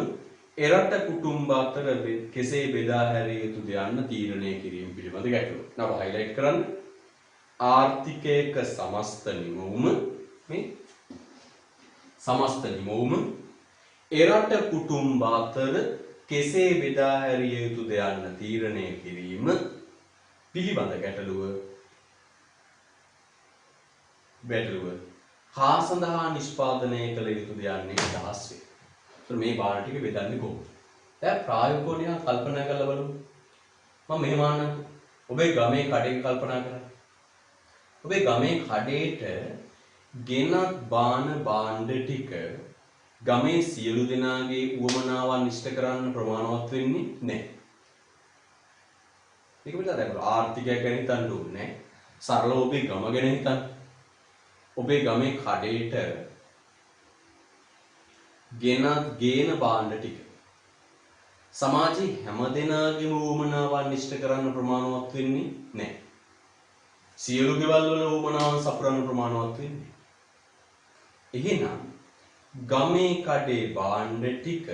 එරට කුටුම්බ අතර කෙසේ බෙදා හැරිය යුතුද යන්න තීරණය කිරීම පිළිබඳ ගැටලුව. නව හයිලයිට් කරන්න. ආර්ථිකයක සමස්ත නිමවුම මේ සමස්ත නිමවුම එරට කුටුම්බ අතර කෙසේ බෙදා හැරිය යුතුද යන්න තීරණය කිරීම පිළිබඳ ගැටලුව හා සඳහා නිෂ්පාදනය කළ යුතුද යන්නේ අදහස් වේ. ඒත් මේ බාර ටික බෙදන්නේ කොහොමද? දැන් ප්‍රායෝගිකව නිකන් කල්පනා කරලා බලමු. මම මෙහෙම අහන්න. ඔබේ ගමේ කඩේක කල්පනා කරන්න. ඔබේ ගමේ කඩේට ගෙනත් බාන භාණ්ඩ ටික ගමේ සියලු දෙනාගේ උවමනාවන් ඉෂ්ට කරන්න ප්‍රමාණවත් වෙන්නේ නැහැ. මේක පිළිබඳව දැන් ආර්ථිකය ගැන හිතන්න ඕනේ. සරලව ඔබේ ගම ගැන හිතන්න. ඔබේ ගමේ කඩේට ගේන භාණ්ඩ ටික සමාජයේ හැම දෙනාගේම උවමනාවන් ඉෂ්ට කරන්න ප්‍රමාණවත් වෙන්නේ නැහැ. සියලු ගෙවල් වල උවමනාවන් සපුරන්න ප්‍රමාණවත් වෙන්නේ. එහෙනම් ගමේ කඩේ භාණ්ඩ ටික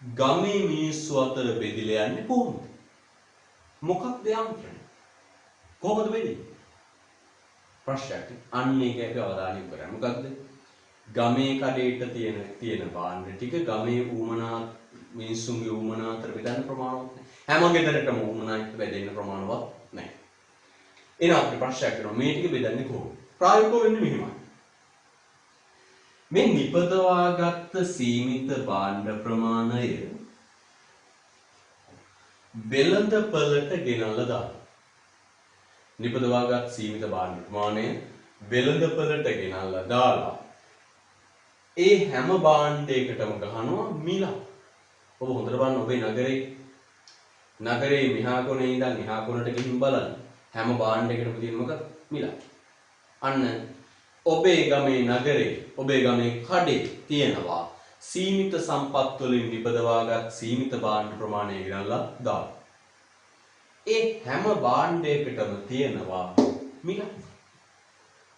ගමේ මිනිස්සු අතර බෙදිලා යන්නේ කොහොමද? මොකක්ද යන්ත්‍රය? කොහොමද වෙන්නේ? ප්‍රශ්නයක්. අන්න ඒක අපි අවධානය යොමු කරමු. මොකක්ද? ගමේ කඩේට තියෙන භාණ්ඩ ටික ගමේ ඌමනා මිනිස්සුන්ගේ ඌමනා අතර බෙදන්න ප්‍රමාණවත් නැහැ. හැම ගෙදරටම ඌමනා බෙදෙන්න ප්‍රමාණවත් නැහැ. එහෙනම් අපිට ප්‍රශ්නයක් වෙනවා මේ ටික බෙදන්නේ කොහොමද? ප්‍රායෝගිකව වෙන්නේ මෙහෙමයි. මේ නිපදවාගත් සීමිත භාණ්ඩ ප්‍රමාණය වෙළඳපළට ගෙනල්ලා දාන්න. නිපදවාගත් සීමිත භාණ්ඩ ප්‍රමාණය වෙළඳපළට ගෙනල්ලා දාලා ඒ හැම භාණ්ඩයකටම ගහනවා මිල. ඔබ හොඳට බලන්න ඔබේ නගරේ මෙහා කොනේ ඉඳන් එහා කොනට ගිහින් බලන්න හැම භාණ්ඩයකටම තියෙන මොකක්ද? මිල. අන්න ඔබේ ගමේ නගරේ ඔබේ ගමේ කඩේ තියෙනවා සීමිත සම්පත් වලින් නිපදවාගත් සීමිත භාණ්ඩ ප්‍රමාණය ගෙනල්ලා දාන්න. ඒ හැම භාණ්ඩයකටම තියෙනවා මිල.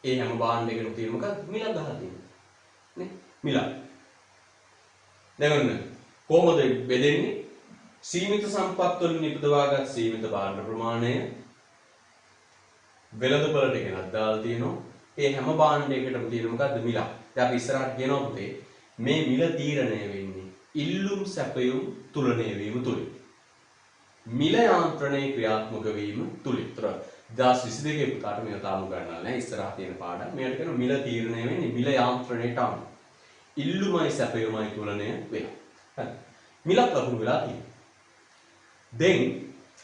ඒ හැම භාණ්ඩයකටම තියෙන මොකක්ද? මිල ගහලා තියෙනවා. නේ? මිල. දැන් ඔන්න කොහොමද බෙදෙන්නේ? සීමිත සම්පත් වලින් නිපදවාගත් සීමිත භාණ්ඩ ප්‍රමාණය වෙළඳපළට ගෙනත් දාලා තියෙනවා. ඒ හැම භාණ්ඩයකටම තියෙන මොකද්ද? මිල. දැන් අපි ඉස්සරහට කියනවා පුතේ මේ මිල තීරණය වෙන්නේ ඉල්ලුම් සැපයුම් තුලනය වීම තුලින්. මිල යාන්ත්‍රණය ක්‍රියාත්මක වීම තුලින්. 2022 පුතාට මේක තාම ගන්නලා නැහැ. ඉස්සරහ තියෙන පාඩම්. මේකට කියනවා මිල තීරණය වෙන්නේ මිල යාන්ත්‍රණයට අනුව. ඉල්ලුමයි සැපයුමයි තුලනය වෙනවා. හරි. මිලක් ලකුණු වෙලා තියෙනවා. දැන්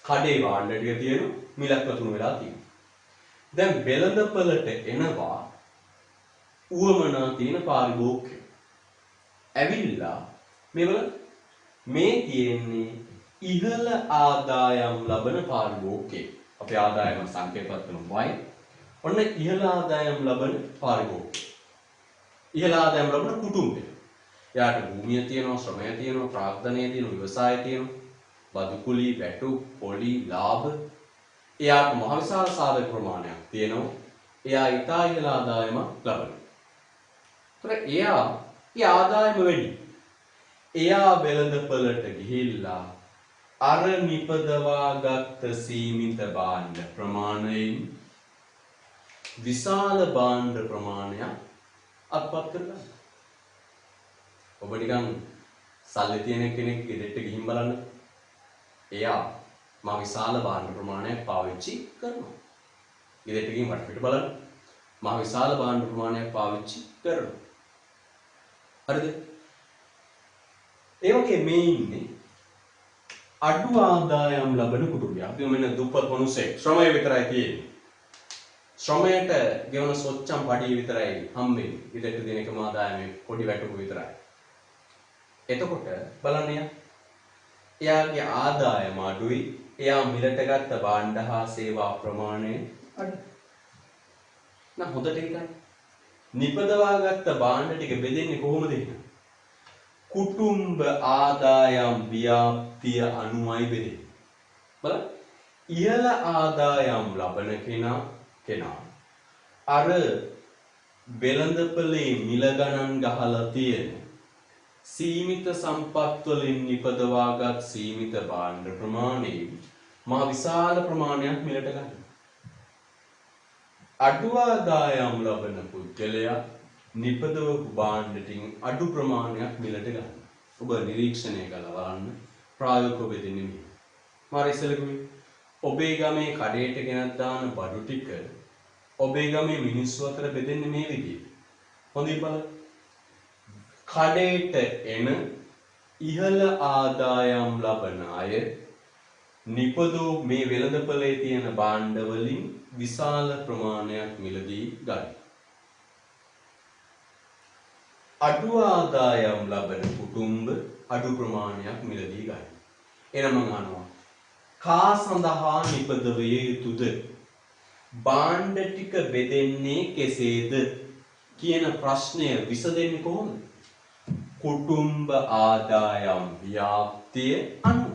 කඩේ භාණ්ඩ ටික තියෙනවා මිලක් ලකුණු වෙලා තියෙනවා. දැන් වෙළඳපළට එනවා උවමනා තියෙන පාරිභෝගිකය. ඇවිල්ලා මේ තියෙන්නේ ඉහළ ආදායම් ලබන පාරිභෝගිකය. අපි ආදායම සංකේතවත් කරනවා y. ඔන්න ඉහළ ආදායම් ලබන පාරිභෝගිකය. ඉහළ ආදායම් ලබන කුටුම්බය. එයාට භූමිය තියෙනවා, ශ්‍රමය තියෙනවා, ප්‍රාග්ධනය තියෙනවා, ව්‍යවසාය තියෙනවා, බදු කුලී, වැටු, පොලි, ලාභ. එයාට මහ විශාල සාධක ප්‍රමාණයක් තියෙනවා. එයා ඉතා ඉහළ ආදායමක් ලබනවා. ඒතර එයාගේ ආදායම වැඩි. එයා වෙළඳපළට ගිහිල්ලා අර නිපදවාගත් සීමිත භාණ්ඩ ප්‍රමාණයෙන් විශාල භාණ්ඩ ප්‍රමාණයක් අත්පත් කරගන්නවා. ඔබ නිකන් සල්ලි තියෙන කෙනෙක් ගෙදරට ගිහින් බලන්න. එයා මා විශාල භාණ්ඩ ප්‍රමාණයක් පාවිච්චි කරනවා. ගෙදරට ගිහින් වටපිට බලන්න. මා විශාල භාණ්ඩ ප්‍රමාණයක් පාවිච්චි කරනවා. හරිද? ඒ වගේ මේ ඉන්නේ අඩු ආදායම් ලබන කුටුම්බය. අපි මෙන්න දුප්පත් මිනිස්සෙක් ශ්‍රමය විතරයි තියෙන්නේ. ශ්‍රමයට ගෙවන සොච්චම් පඩිය විතරයි හම්බෙන්නේ. ගෙදරට දෙන එකම ආදායමේ පොඩි වැටුප විතරයි. එතකොට බලන්න එයාගේ ආදායම අඩුයි. එයා මිලට ගත්ත භාණ්ඩ හා සේවා ප්‍රමාණය අඩු. නම් හොඳට හිතන්න. නිපදවාගත්ත භාණ්ඩ ටික බෙදෙන්නේ කොහොමද එහෙනම්? කුටුම්බ ආදායම් ව්‍යාප්තිය අනුවයි බෙදෙන්නේ. බලන්න. ඉහළ ආදායම් ලබන කෙනා අර වෙළඳපොලේ මිල ගණන් ගහලා තියෙන සීමිත සම්පත් වලින් නිපදවාගත් සීමිත භාණ්ඩ ප්‍රමාණයෙන් මහ විශාල ප්‍රමාණයක් මිලට ගන්නවා. අඩු ආදායම් ලබන පුද්ගලයා නිපදවපු භාණ්ඩටින් අඩු ප්‍රමාණයක් මිලට ගන්නවා. ඔබ නිරීක්ෂණය කළා බලන්න ප්‍රායෝගිකව වෙදින්නේ මේ. මාර ඉස්සෙල්ලා ඔබේ ගමේ කඩේට ගෙනත් දාන බඩු ටික ඔබේ ගමේ මිනිස්සු අතර බෙදෙන්නේ මේ විදිහට. හොඳින් බලන්න. කඩේට එන ඉහළ ආදායම් ලබන අය නිපදෝ මේ වෙළඳපොලේ තියෙන භාණ්ඩ වලින් විශාල ප්‍රමාණයක් මිලදී ගන්න. අඩු ආදායම් ලබන කුටුම්බ අඩු ප්‍රමාණයක් මිලදී ගන්න. එනම අහනවා කා සඳහා නිපදවිය යුතුද? භාණ්ඩ ටික බෙදෙන්නේ කෙසේද කියන ප්‍රශ්නය විසඳෙන්නේ කොහොමද? කුටුම්බ ආදායම් ව්‍යාප්තිය අනුව.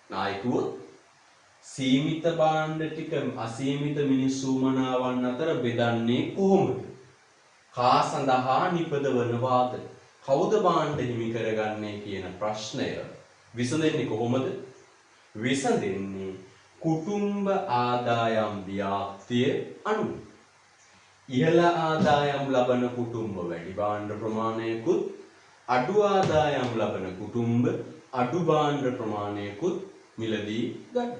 නායකුව සීමිත භාණ්ඩ ටික අසීමිත මිනිස්සු මනාවන් අතර බෙදන්නේ කොහොමද? කා සඳහා නිපදවනවාද? කවුද භාණ්ඩ හිමි කරගන්නේ කියන ප්‍රශ්නය විසඳෙන්නේ කොහොමද? විසඳෙන්නේ කුටුම්බ ආදායම් ව්‍යාප්තිය අනුව. ඉහළ ආදායම් ලබන කුටුම්බ වැඩි භාණ්ඩ ප්‍රමාණයකුත් අඩු ආදායම් ලබන කුටුම්බ අඩු භාණ්ඩ ප්‍රමාණයකුත් මිලදී ගන්න.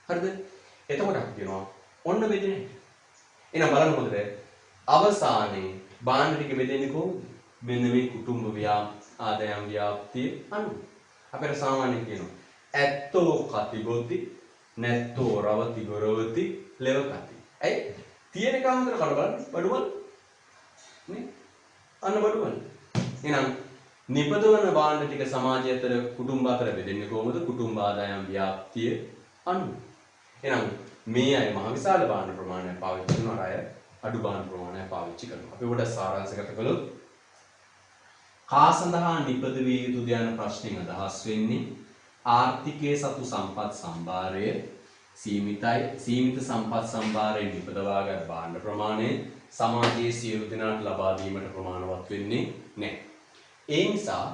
හරිද? එතකොට අපි කියනවා ඔන්න බෙදෙන්නේ. එහෙනම් බලන්න හොඳට අවසානයේ භාණ්ඩ ටික බෙදෙන්නේ කොහොමද? මෙන්න මේ කුටුම්බ ආදායම් ව්‍යාප්තිය අනුව. අපිට සාමාන්‍යයෙන් කියනවා ඇත්තෝ කතිගොති නැත්තෝ රවති ගොරවති ලෙව කති. ඇයි? තියෙන කාන්දර කඩ බලන්න බඩුවල නේ? අන්න බඩුවල. එහෙනම් නිපදවන භාණ්ඩ ටික සමාජය අතර කුටුම්බ අතර බෙදෙන්නේ කොහොමද? කුටුම්බ ආදායම් ව්‍යාප්තිය අනුව. එහෙනම් මේ අය මහ විශාල භාණ්ඩ ප්‍රමාණයක් පාවිච්චි කරනවා, අය අඩු භාණ්ඩ ප්‍රමාණයක් පාවිච්චි කරනවා. අපි උඩ සාරාංශගත කළොත් කා සඳහා නිපදවිය යුතුද යන ප්‍රශ්نين අදහස් වෙන්නේ ආර්ථිකයේ සතු සම්පත් සම්භාරය සීමිතයි. සීමිත සම්පත් සම්භාරයෙන් නිපදවාගත් භාණ්ඩ ප්‍රමාණය සමාජයේ සියලු දෙනාට ලබා දීමට ප්‍රමාණවත් වෙන්නේ නැහැ. ඒ නිසා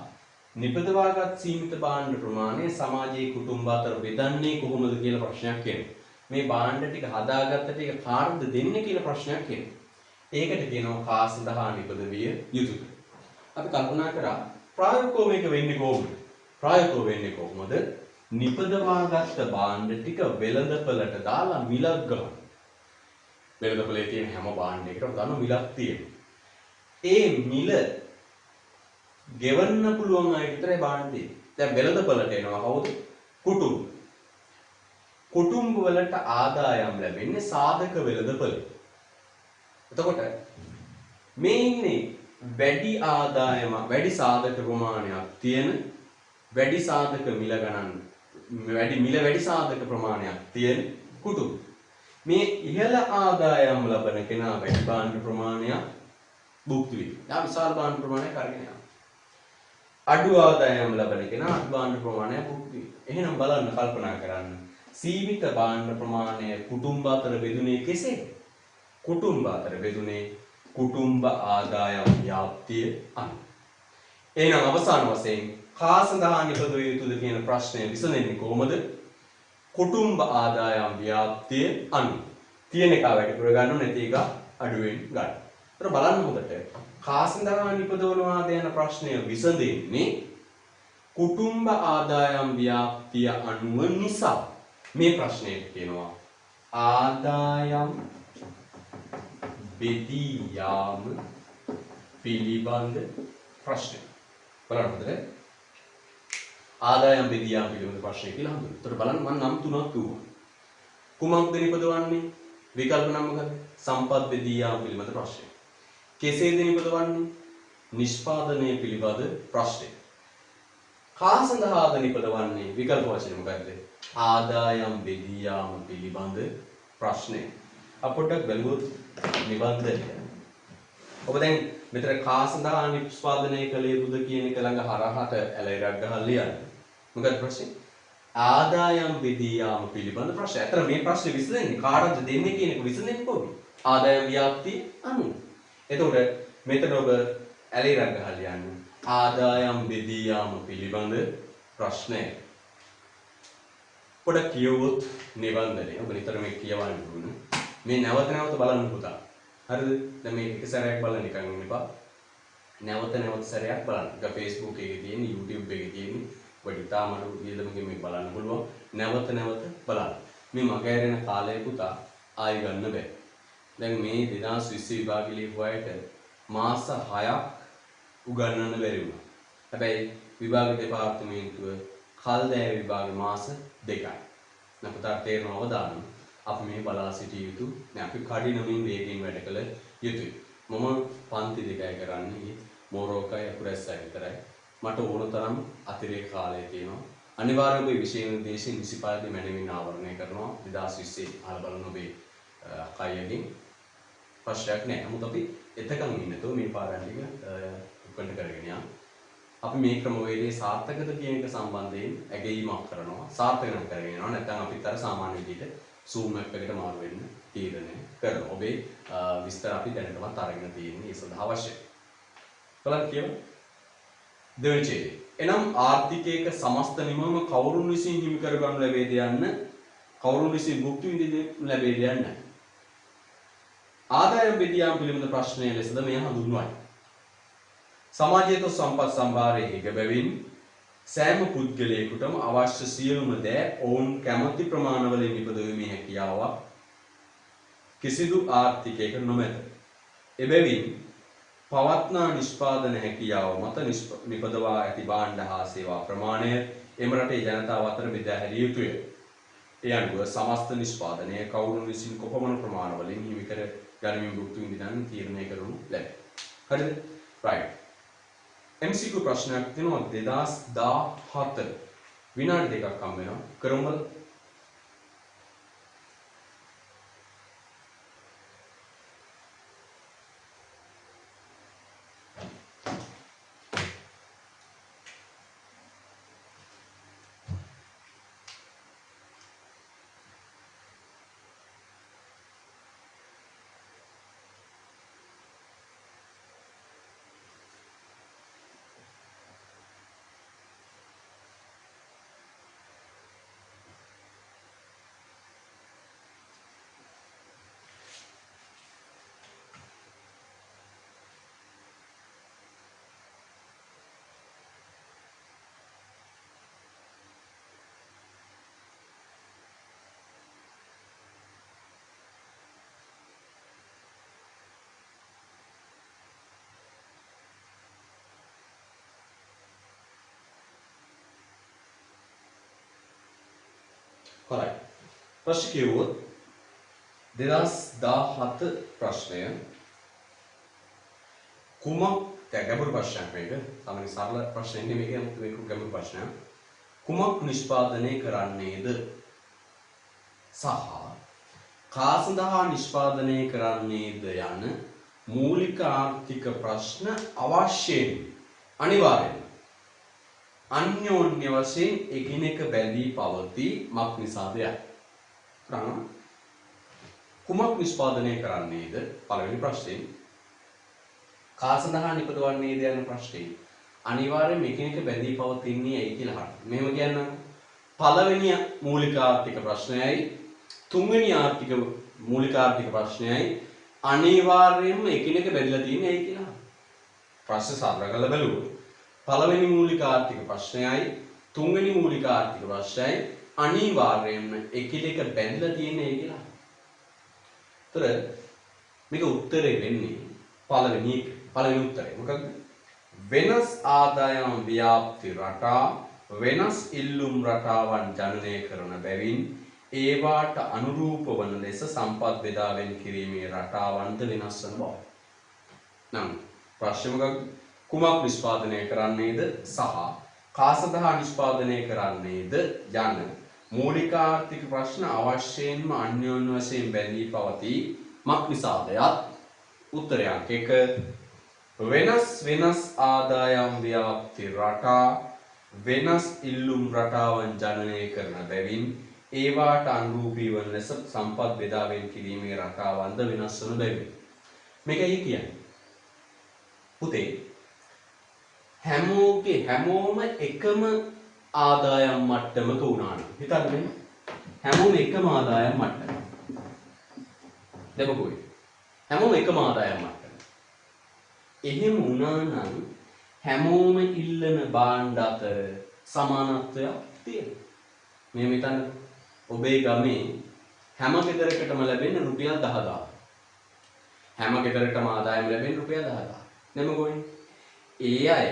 නිපදවාගත් සීමිත භාණ්ඩ ප්‍රමාණය සමාජයේ කුටුම්බ අතර බෙදන්නේ කොහොමද කියලා ප්‍රශ්නයක් එනවා. මේ භාණ්ඩ ටික හදාගත්ත ටික කාටද දෙන්නේ කියලා ප්‍රශ්නයක් එනවා. ඒකට කියනවා කා සඳහා නිපදවිය යුතුද? අපි කල්පනා කරා ප්‍රායෝගිකව මේක වෙන්නේ කොහොමද? ප්‍රායෝගිකව වෙන්නේ කොහොමද? නිපදවාගත්ත භාණ්ඩ ටික වෙළඳපළට දාලා මිලක් ගන්න. වෙළඳපළේ තියෙන හැම භාණ්ඩයකටම දාන මිලක් තියෙනවා. ඒ මිල ගෙවන්න පුළුවන් අය විතරයි භාණ්ඩ දෙන්නේ. දැන් වෙළඳපළට එනවා කවුද? කුටුම්බ. කුටුම්බ වලට ආදායම් ලැබෙන්නේ සාධක වෙළඳපළේ. එතකොට මේ ඉන්නේ වැඩි ආදායම වැඩි සාධක ප්‍රමාණයක් තියෙන වැඩි සාධක මිල ගණන් වැඩි සාධක ප්‍රමාණයක් තියෙන කුටුම්බ. මේ ඉහළ ආදායම් ලබන කෙනා වැඩි භාණ්ඩ ප්‍රමාණයක් භුක්ති විඳිනවා. යා විශාල භාණ්ඩ ප්‍රමාණයක් අරගෙන යනවා. අඩු ආදායම් ලබන කෙනා අඩු භාණ්ඩ ප්‍රමාණයක් භුක්ති විඳිනවා. එහෙනම් බලන්න කල්පනා කරන්න. සීමිත භාණ්ඩ ප්‍රමාණය කුටුම්බ අතර බෙදුනේ කෙසේද? කුටුම්බ අතර බෙදුනේ කුටුම්බ ආදායම් ව්‍යාප්තිය අනුව. එහෙනම් අවසාන වශයෙන් කා සඳහා නිපදවිය යුතුද කියන ප්‍රශ්නය විසඳෙන්නේ කොහොමද? කුටුම්බ ආදායම් ව්‍යාප්තිය අනුව. තියෙන එක වැඩි කර ගන්න නැති එක අඩුවෙන් ගන්න. ඒතර බලන්න හොඳට කා සඳහා නිපදවනවාද යන ප්‍රශ්නය විසඳෙන්නේ කුටුම්බ ආදායම් ව්‍යාප්තිය අනුව නිසා. මේ ප්‍රශ්නයට කියනවා ආදායම් බෙදී යාම පිළිබඳ ප්‍රශ්නය. බලන්න හොඳට ආදායම් බෙදී යාම පිළිබඳ ප්‍රශ්නය කියලා හඳුන්වනවා. ඒතර බලන්න මම නම් තුනක් කිව්වා. කුමක්ද නිපදවන්නේ? විකල්ප නම් මොකද? සම්පත් බෙදී යාම පිළිබඳ ප්‍රශ්නය. කෙසේද නිපදවන්නේ? නිෂ්පාදනය පිළිබඳ ප්‍රශ්නය. කා සඳහාද නිපදවන්නේ? විකල්ප වශයෙන් මොකක්ද? ආදායම් බෙදී යාම පිළිබඳ ප්‍රශ්නය. අපොට බැලුවොත් නිබන්ධනය. ඔබ දැන් මෙතන කා සඳහා නිෂ්පාදනය කළ යුතුද කියන එක ළඟ හරහට ඇලයිරක් ගහලා ලියන්න. මොකද ප්‍රශ්නේ? ආදායම් බෙදී යාම පිළිබඳ ප්‍රශ්නය. අතන මේ ප්‍රශ්නේ විසඳෙන්නේ කාටද දෙන්නේ කියන එක විසඳෙන්නේ කොහොමද? ආදායම් ව්‍යාප්තිය අනුව. එතකොට මෙතන ඔබ ඇලයිරක් ගහලා ලියන්න. ආදායම් බෙදී යාම පිළිබඳ ප්‍රශ්නය. පොඩක් කියවුවොත් නිබන්ධනය. ඔබ නිතර මේ කියවන්න ඕන. මේ නැවත නැවත බලන්න පුතා. හරිද? දැන් මේ එක සැරයක් බලන්න නිකන් ඉන්න එපා. නැවත නැවත සැරයක් බලන්න. ඒක Facebook එකේ තියෙන, YouTube එකේ තියෙන ඔබට තාමඩු වියදමකින් මේ බලන්න පුළුවන්. නැවත නැවත බලන්න. මේ මගහැරෙන කාලය පුතා ආයෙ ගන්න බෑ. දැන් මේ 2020 විභාගෙ ලියපු අයට මාස 6ක් උගන්වන්න බැරි වුණා. හැබැයි විභාග දෙපාර්තමේන්තුව කල් දෑ විභාග මාස 2යි. නැපතර තේරෙනව අවදානම් අපි මේ බලා සිටිය යුතු නෑ. අපි කඩිනමින් වේගයෙන් වැඩ කළ යුතුයි. මම පන්ති 2යි කරන්නේ මෝරෝකයි අකුරැස්සයි විතරයි. මට ඕන තරම් අතිරේක කාලය තියෙනවා. අනිවාර්යයෙන්ම මේ විෂය නිර්දේශ නිසිපාලදී මැනවින් ආවරණය කරනවා 2020 අහලා බලන ඔබේ අකයකින් ප්‍රශ්නයක් නෑ. නමුත් අපි එතකන් ඉන්නතෝ මේ පාඩම් ටික උකන්ට කරගෙන යන්න. අපි මේ ක්‍රමවේදයේ සාර්ථකද කියන එක සම්බන්ධයෙන් ඇගීමක් කරනවා. සාර්ථක නම් කරගෙන යනවා. නැත්නම් අපිත් අර සාමාන්‍ය විදිහට Zoom app එකට මාරු වෙන්න තීරණය කරනවා. ඔබේ විස්තර අපි දැනටමත් අරගෙන තියෙන්නේ ඒ සඳහා අවශ්‍යයි. බලන්න කියමු. දෙවෙනි ඡේදය. එනම් ආර්ථිකයක සමස්ත නිමවම කවුරුන් විසින් හිමි කර ගන්නු ලැබේද යන්න කවුරුන් විසින් භුක්ති විඳින්න ලැබේද යන්න. ආදායම් බෙදියාම පිළිබඳ ප්‍රශ්නය ලෙසද මෙය හඳුන්වයි. සමාජයේ සම්පත් සම්භාරයේ හිග බැවින් සෑම පුද්ගලයෙකුටම අවශ්‍ය සියලුම දෑ ඔවුන් කැමති ප්‍රමාණවලින් නිපදවීමේ හැකියාවක් කිසිදු ආර්ථිකයක නොමැත. එබැවින් පවත්නා නිෂ්පාදන හැකියාව මත නිපදවා ඇති භාණ්ඩ හා සේවා ප්‍රමාණය එම රටේ ජනතාව අතර බෙදා හැරිය යුතුය. ඒ අනුව සමස්ත නිෂ්පාදනය කවුරුන් විසින් කොපමණ ප්‍රමාණවලින් හිමි කර ගනිමින් භුක්ති විඳින්න තීරණය කරනු ලැබේ. හරිද? right. MCQ ප්‍රශ්නයක් තියෙනවා 2017 විනාඩි 2ක් හම් වෙනවා. කරමුද? හොඳයි. ප්‍රශ්න කියවුවොත් 2017 ප්‍රශ්නය කුමක් ගැඹුරු ප්‍රශ්නයක් මේක. සාමාන්‍ය සරල ප්‍රශ්නයක් නෙමෙයි මේක ගැඹුරු ප්‍රශ්නයක්. කුමක් නිෂ්පාදනය කරන්නේද සහ කා සඳහා නිෂ්පාදනය කරන්නේද යන මූලික ආර්ථික ප්‍රශ්න අවශ්‍යයෙන් අනිවාර්යයෙන් අන්‍යෝන්‍ය වශයෙන් එකිනෙක බැඳී පවතී මක් නිසාද යයි. කුමක් නිෂ්පාදනය කරන්නේද පළවෙනි ප්‍රශ්නේ. කා සඳහා නිපදවන්නේද යන ප්‍රශ්නේ අනිවාර්යයෙන් එකිනෙක බැඳී පවතින්නේ ඇයි කියලා අහන්න. මෙහෙම කියන්නම්. පළවෙනි මූලික ආර්ථික ප්‍රශ්නයයි තුන්වෙනි මූලික ආර්ථික ප්‍රශ්නයයි අනිවාර්යයෙන්ම එකිනෙක බැඳලා තියෙන්නේ ඇයි කියලා. ප්‍රශ්න සාකච්ඡා කරලා බලුවොත් පළවෙනි මූලික ආර්ථික ප්‍රශ්නයයි තුන්වෙනි මූලික ආර්ථික ප්‍රශ්නයයි අනිවාර්යයෙන්ම එකිනෙක බැඳලා තියෙන්නේ ඇයි කියලා. ඒතර මේක උත්තරේ වෙන්නේ පළවෙනි උත්තරේ. මොකක්ද? වෙනස් ආදායම් ව්‍යාප්ති රටා වෙනස් ඉල්ලුම් රටාවන් ජනනය කරන බැවින් ඒවාට අනුරූප වන ලෙස සම්පත් බෙදා වෙන් කිරීමේ රටාවන්ද වෙනස් වන බව. නම් ප්‍රශ්න මොකක්ද? කුමක් නිෂ්පාදනය කරන්නේද සහ කා සඳහා නිෂ්පාදනය කරන්නේද යන මූලික ආර්ථික ප්‍රශ්න අවශ්‍යයෙන්ම අන්‍යෝන්‍ය වශයෙන් බැඳී පවතී. මක් නිසාද? උත්තරයක් 1 වෙනස් ආදායම් ව්‍යාප්ති රටා වෙනස් ඉල්ලුම් රටාවන් ජනනය කරන බැවින් ඒවාට අනුරූපී වන ලෙස සම්පත් බෙදා වෙන් කිරීමේ රටාවන්ද වෙනස් වන බැවින්. මේකයි කියන්නේ. පුතේ හැමෝම එකම ආදායම් මට්ටමක වුණා නම් හිතන්න මෙන්න හැමෝම එකම ආදායම් මට්ටම. දෙමකුයි. හැමෝම එකම ආදායම් මට්ටම. එහෙම වුණා නම් හැමෝම ඉල්ලන භාණ්ඩ අතර සමානත්වයක් තියෙනවා. මේ හිතන්න ඔබේ ගමේ හැම ගෙදරකටම ලැබෙන රුපියල් 10000. හැම ගෙදරකටම ආදායම ලැබෙන රුපියල් 10000. දෙමකුයි. ඒ අය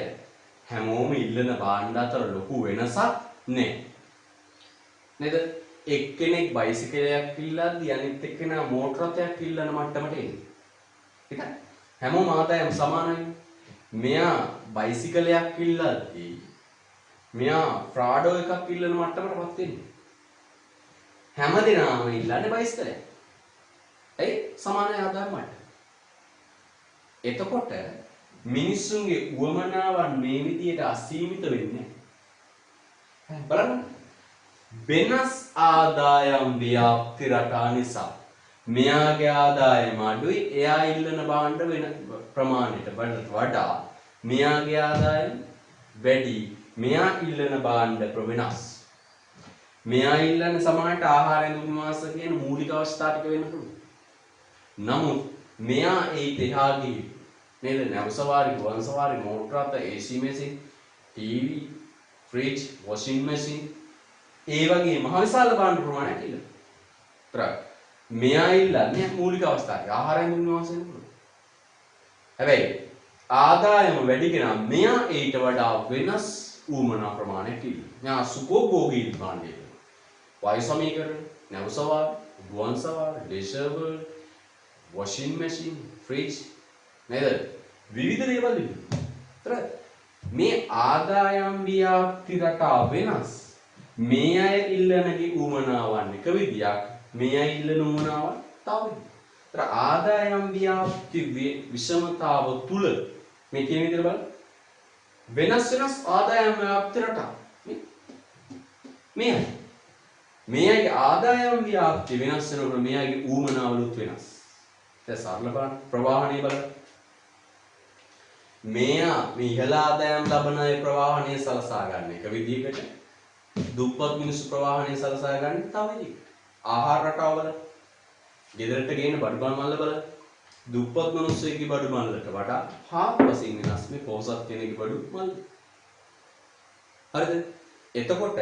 හැමෝම ඉල්ලන භාණ්ඩ අතර ලොකු වෙනසක් නැහැ. නේද? එක්කෙනෙක් බයිසිකලයක් ඉල්ලද්දී අනිත් එක්කෙනා මෝටර රථයක් ඉල්ලන මට්ටමට එන්නේ. හිතන්න. හැමෝම ආදායම සමානයි. මෙයා බයිසිකලයක් ඉල්ලද්දී මෙයා ෆ්‍රාඩෝ එකක් ඉල්ලන මට්ටමටපත් වෙන්නේ. හැමදෙනාම ඉල්ලන්නේ බයිසිකලයක්. ඒ සමාන ආදායම මට්ටම. එතකොට මිනිස්සුන්ගේ උවමනාවන් මේ විදියට අසීමිත වෙන්නේ බලන්න. වෙනස් ආදායම් ව්‍යාප්ති රටා නිසා මෙයාගේ ආදායම අඩුයි, එයා ඉල්ලන භාණ්ඩ වෙන ප්‍රමාණයට වඩා මෙයාගේ ආදායම වැඩි, මෙයා ඉල්ලන භාණ්ඩ වෙනස්. මෙයා ඉල්ලන සමානට ආහාර ඇඳුම් වාස කියන මූලික අවස්ථා ටික වෙන්න පුළුවන්. නමුත් මෙයා ඒ එහා ගිහින් නේද නැව සවාරි, ගුවන් සවාරි, මෝටර රථ, AC machine, TV, fridge, washing machine ඒ වගේ මහ විශාල භාණ්ඩ ප්‍රමාණයක් ඉල්ලනවා. මෙයා ඉල්ලන්නේ මූලික අවස්ථාවේ ආහාර ඇඳුම් වාස වෙන්න පුළුවන්. හැබැයි ආදායම වැඩි කෙනා මෙයා ඊට වඩා වෙනස් ඌමනා ප්‍රමාණයක් ඉල්ලනවා. මෙයා සුඛෝභෝගී භාණ්ඩ ඉල්ලනවා. වායු සමීකරණ, නැව සවාරි, ගුවන් සවාරි, laser world, washing machine, fridge නේද? විවිධ දේවල් ඉන්නවා. මේ ආදායම් ව්‍යාප්ති රටා වෙනස්. මේ අය ඉල්ලනගේ උමනාවන් එක විදියක්, මේ අය ඉල්ලන උමනාවන් තව විදියක්. ආදායම් ව්‍යාප්ති විෂමතාව තුල මේ කියන විදිහට බලන්න. වෙනස් ආදායම් ව්‍යාප්ති රටා. මේ අයගේ ආදායම් ව්‍යාප්ති වෙනස් වෙනකොට මේ අයගේ උමනාවලුත් වෙනස්. දැන් සරල බලන්න ප්‍රවාහණය බලන්න. මේ ඉහළ ආදායම් ලබන අය ප්‍රවාහණය සලසා ගන්න එක විදිහකට, දුප්පත් මිනිස්සු ප්‍රවාහණය සලසා ගන්න තව විදිහකට. ආහාර රටාව බලන්න. ගෙදරට ගේන බඩු මල්ල බලන්න. දුප්පත් මිනිස්සුගේ බඩු මල්ලට වඩා හාත්පසින් වෙනස් මේ පොහොසත් කෙනෙකුගේ බඩු මල්ල. හරිද? එතකොට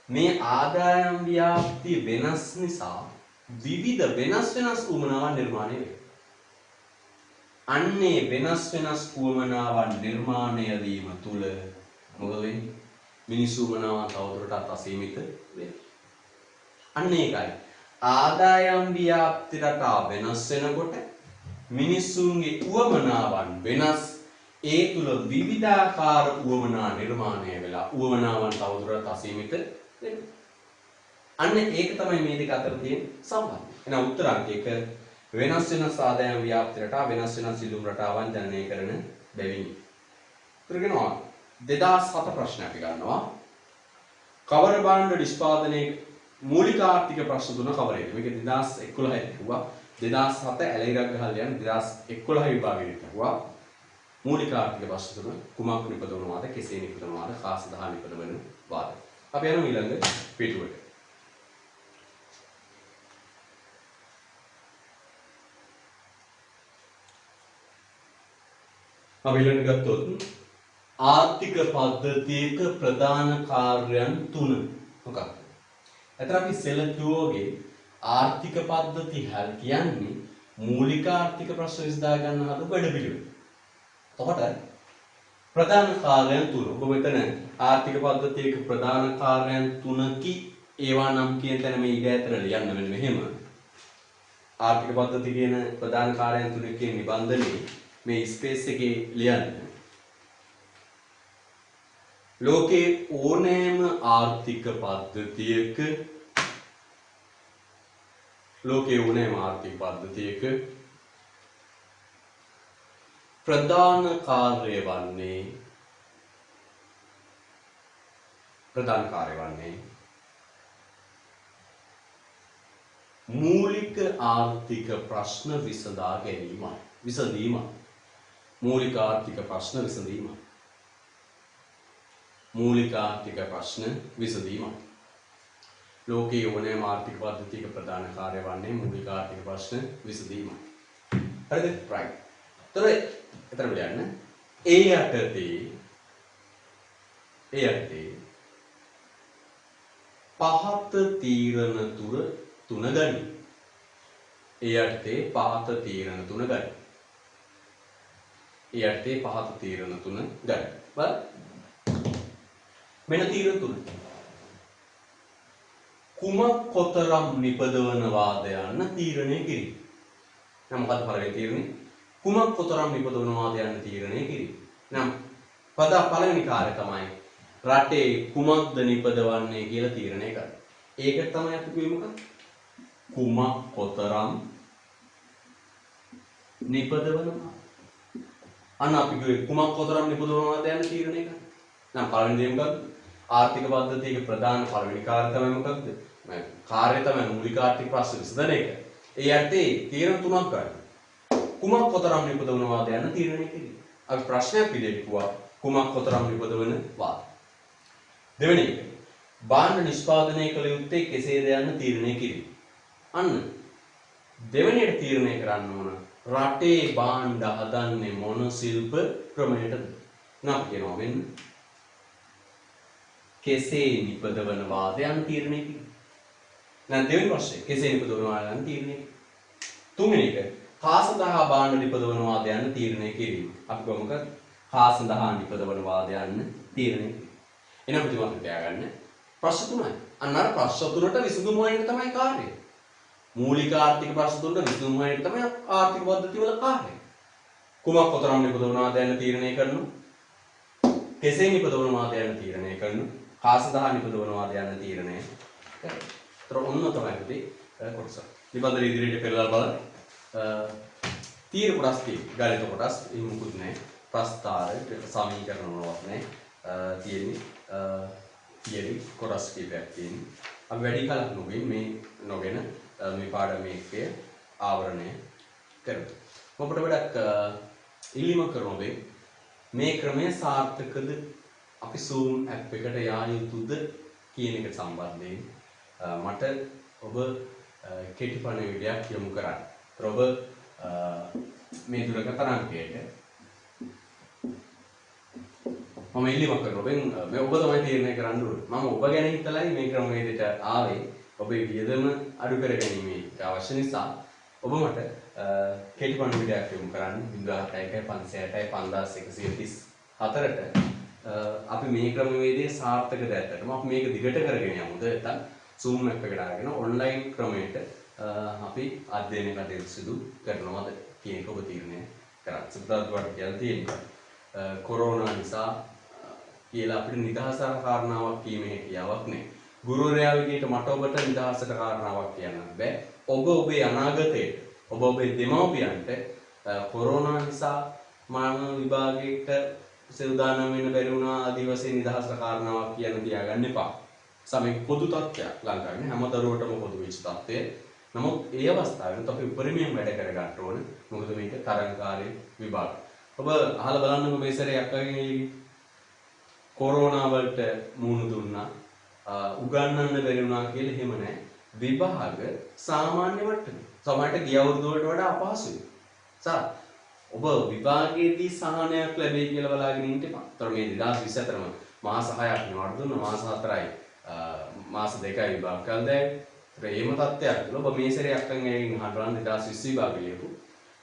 මේ ආදායම් ව්‍යාප්ති වෙනස් නිසා විවිධ වෙනස් උමනාවන් නිර්මාණය වෙනවා. අන්නේ වෙනස් උවමනාවන් නිර්මාණය වීම තුල මොකද වෙන්නේ? මිනිස්සු උවමනාවන් තවදුරටත් අසීමිත වෙනවා. අන්න ඒකයි. ආදායම් ව්‍යාප්ති රටා වෙනස් වෙනකොට මිනිස්සුන්ගේ උවමනාවන් වෙනස්. ඒ තුල විවිධාකාර උවමනා නිර්මාණය වෙලා උවමනාවන් තවදුරටත් අසීමිත වෙනවා. අන්න ඒක තමයි මේ දෙක අතර තියෙන සම්බන්ධය. එහෙනම් උත්තරාංක 1 වෙනස් ආදායම් ව්‍යාප්ති රටා වෙනස් ඉල්ලුම් රටාවන් ජනනය කරන බැවින්. ත්‍රිගුණා 2007 ප්‍රශ්න අපි ගන්නවා. කවර භාණ්ඩ නිෂ්පාදනයේ මූලික ආර්ථික ප්‍රශ්න තුන කවරේද? මේක 2011 කිව්වා. 2007 ඇලෙරක් ගහලා යන 2011 විභාගයේ කිව්වා. මූලික ආර්ථික ප්‍රශ්න තුන කුමක් නිපදවනවාද, කෙසේ නිපදවනවාද, කාස් 10 නිපදවන වාද. අපි යනවා ඊළඟ පිටුවට. අපි ඊළඟ ගත්තොත් ආර්ථික පද්ධතියක ප්‍රධාන කාර්යයන් තුන මොකක්ද? එතන අපි සෙලකියෝගේ ආර්ථික පද්ධති හල් කියන්නේ මූලික ආර්ථික ප්‍රශ්න විසඳා ගන්න හදපු වැඩපිළිවෙල. එතකොට ප්‍රධාන කාර්යයන් තුන. ඔබ මෙතන ආර්ථික පද්ධතියක ප්‍රධාන කාර්යයන් තුනකි ඒවා නම් කියන තැන මේ ඉඩ ඇතර ලියන්න මෙන්න මෙහෙම. ආර්ථික පද්ධතිය කියන ප්‍රධාන කාර්යයන් තුනකේ නිබන්ධනේ මේ ස්පේස් එකේ ලියන්න. ලෝකේ ඕනෑම ආර්ථික පද්ධතියක ලෝකයේ ඕනෑම ආර්ථික පද්ධතියක ප්‍රධාන කාර්යය වන්නේ මූලික ආර්ථික ප්‍රශ්න විසඳා ගැනීමයි. විසඳීමයි. මූලික ආර්ථික ප්‍රශ්න විසඳීමයි. මූලික ආර්ථික ප්‍රශ්න විසඳීමයි. ලෝකයේ ඕනෑම ආර්ථික පද්ධතියක ප්‍රධාන කාර්යය වන්නේ මූලික ආර්ථික ප්‍රශ්න විසඳීමයි. හරිද? right. එතන බලන්න. ඒ යටතේ පහත තීරණ තුන ගනි. ඒ යටතේ පහත තීරණ තුන ගනි. ඒ යටතේ පහත තීරණ තුන ගනි. මෙන්න තීරණ තුන. කුමක් කොතරම් නිපදවනවාද යන්න තීරණය කිරීම. නම් මොකක්ද පළවෙනි තීරණය? කුමක් කොතරම් නිපදවනවාද යන්න තීරණය කිරීම. නම් පළවෙනි කාර්යය තමයි රටේ කුමක්ද නිපදවන්නේ කියලා තීරණය කරන්න. ඒක තමයි අපි කිව්වේ මොකක්ද? කුමක් කොතරම් නිපදවනවා. අන්න අපි කිව්වේ කුමක් කොතරම් නිපදවනවාද යන්න තීරණය කරන්න. නම් පළවෙනි දේ මොකක්ද? ආර්ථික පද්ධතියක ප්‍රධාන පළවෙනි කාර්යය තමයි මොකක්ද? කාර්යය තමයි මූලික ආර්ථික ප්‍රශ්න විසඳන එක. ඒ යටතේ තීරණ තුනක් ගන්න. කුමක් කොතරම් නිපදවනවාද යන තීරණය කිරීම. අපි ප්‍රශ්නයක් විදිහට කිව්වා කුමක් කොතරම් නිපදවනවාද. දෙවෙනි එක භාණ්ඩ නිෂ්පාදනය කළ යුත්තේ කෙසේද යන තීරණය කිරීම. අන්න දෙවෙනියට තීරණය කරන්න ඕන රටේ භාණ්ඩ හදන්නේ මොන ශිල්ප ක්‍රමයකටද? නම් කියනවා මෙන්න කෙසේ නිපදවනවාද යන තීරණය කිරීම. නම් දෙවෙනි ප්‍රශ්නේ කෙසේ නිපදවනවාද යන තීරණය. තුන්වෙනි එක කා සඳහා භාණ්ඩ නිපදවනවාද යන තීරණය කිරීම. අපි කොහොමද කා සඳහා නිපදවනවාද යන තීරණය කිරීම. එනම් ප්‍රතිමත තියාගන්න ප්‍රශ්න තුනයි. අන්න අර ප්‍රශ්න තුනට විසඳුම හොයන එක තමයි කාර්යය. මූලික ආර්ථික ප්‍රශ්න තුනට විසඳුම හොයන එක තමයි ආර්ථික පද්ධති වල කාර්යය. කුමක් කොතරම් නිපදවනවාද යන තීරණය කරනවා. කෙසේ නිපදවනවාද යන තීරණය කරනවා. කා සඳහා නිපදවනවාද යන තීරණය කරනවා. ඒතර ඔන්න තමයි පුතේ කොටස. නිබඳ ඉදිරියට පෙරලා බලන්න. තීර කොටස් ගණිත කොටස් මුකුත් නැහැ. ප්‍රස්තාර සමීකරණ වලවත් නැහැ. තියෙන්නේ කොටස් කීපයක් තියෙනවා. අපි වැඩි කලක් නොගෙන මේ පාඩමේ එකේ ආවරණය කරමු. ඔබට වැඩක් ඉල්ලීම කරනවා මේ ක්‍රමය සාර්ථකද? අපි Zoom app එකට යා යුතුද කියන එක සම්බන්ධයෙන් මට ඔබ කෙටි පණිවිඩයක් යොමු කරන්න. ඔබ මේ දුරකථන අංකයට මම ඉල්ලීමක් කරනවා. මේ ඔබ තමයි තීරණය කරන්න ඕනේ. මම ඔබ ගැන හිතලායි මේ ක්‍රමවේදයට ආවේ. ඔබේ වියදම අඩු කරගැනීමේ අවශ්‍ය නිසා ඔබ මට කෙටි පණිවිඩයක් යොමු කරන්න 0.6යි 560යි 5134ට අපි මේ ක්‍රමවේදයේ සාර්ථකද ඇත්තටම අපි මේක දිගට කරගෙන යමුද නැත්නම් Zoom app එකට අරගෙන ඔන්ලයින් ක්‍රමයට අපි අධ්‍යයනය කටයුතු සිදු කරනවද කියන එක ඔබ තීරණය කරන්න. සුබදාත් කියලා තියෙනවා. කොරෝනා නිසා කියලා අපිට නිදහසට කාරණාවක් කීමේ හැකියාවක් නැහැ. ගුරුවරයා විදිහට මට ඔබට නිදහසට කාරණාවක් කියන්න බෑ. ඔබ ඔබේ අනාගතයට ඔබ ඔබේ දෙමව්පියන්ට කොරෝනා නිසා මානව විභාගයකට සූදානම් වෙන්න බැරි වුණා ආදී වශයෙන් නිදහසට කාරණාවක් කියන්න තියාගන්න එපා. සමේ පොදු තත්ත්වයක් ලංකාවේ හැම දරුවටම පොදු වෙච්ච තත්ත්වය. නමුත් ඒ අවස්ථාවෙත් අපි උපරිමයෙන් වැඩ කර ගන්න ඕන. මොකද මේක තරංකාරී විභාග. ඔබ අහලා බලන්නකෝ මේ සැරේ අක්කගේ කොරෝනා වලට මුහුණ දුන්නා. උගන්වන්න බැරි වුණා කියලා එහෙම නැහැ. විභාග සාමාන්‍ය මට්ටමේ. සමහරට ගිය අවුරුදු වලට වඩා අපහසුයි. ඔබ විභාගයේදී සහනයක් ලැබෙයි කියලා බලාගෙන ඉන්න එපා. ඒතර මේ 2024ම මාස 6ක් නිවාඩු දුන්නා. මාස 4යි මාස 2යි විභාග කල් දැන්. එහෙම තත්ත්වයක් තුළ ඔබ මේ සැරේ අක්කන් ඇවිත් අහන්න 2020 විභාග ලියපු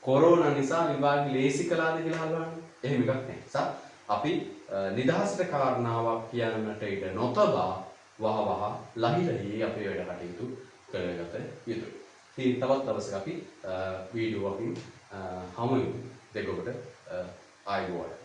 කොරෝනා නිසා විභාග ලේසි කළාද කියලා අහන්න. එහෙම එකක් නැහැ. අපි නිදහසට කාරණාවක් කියන්නට ඉඩ නොතබා වහ ලහිලහි අපේ වැඩ කටයුතු කරගත යුතුයි. ඉතින් තවත් දවසක අපි වීඩියෝ වලින් හමු වෙමු. දෙගොඩට ආයුබෝවන්.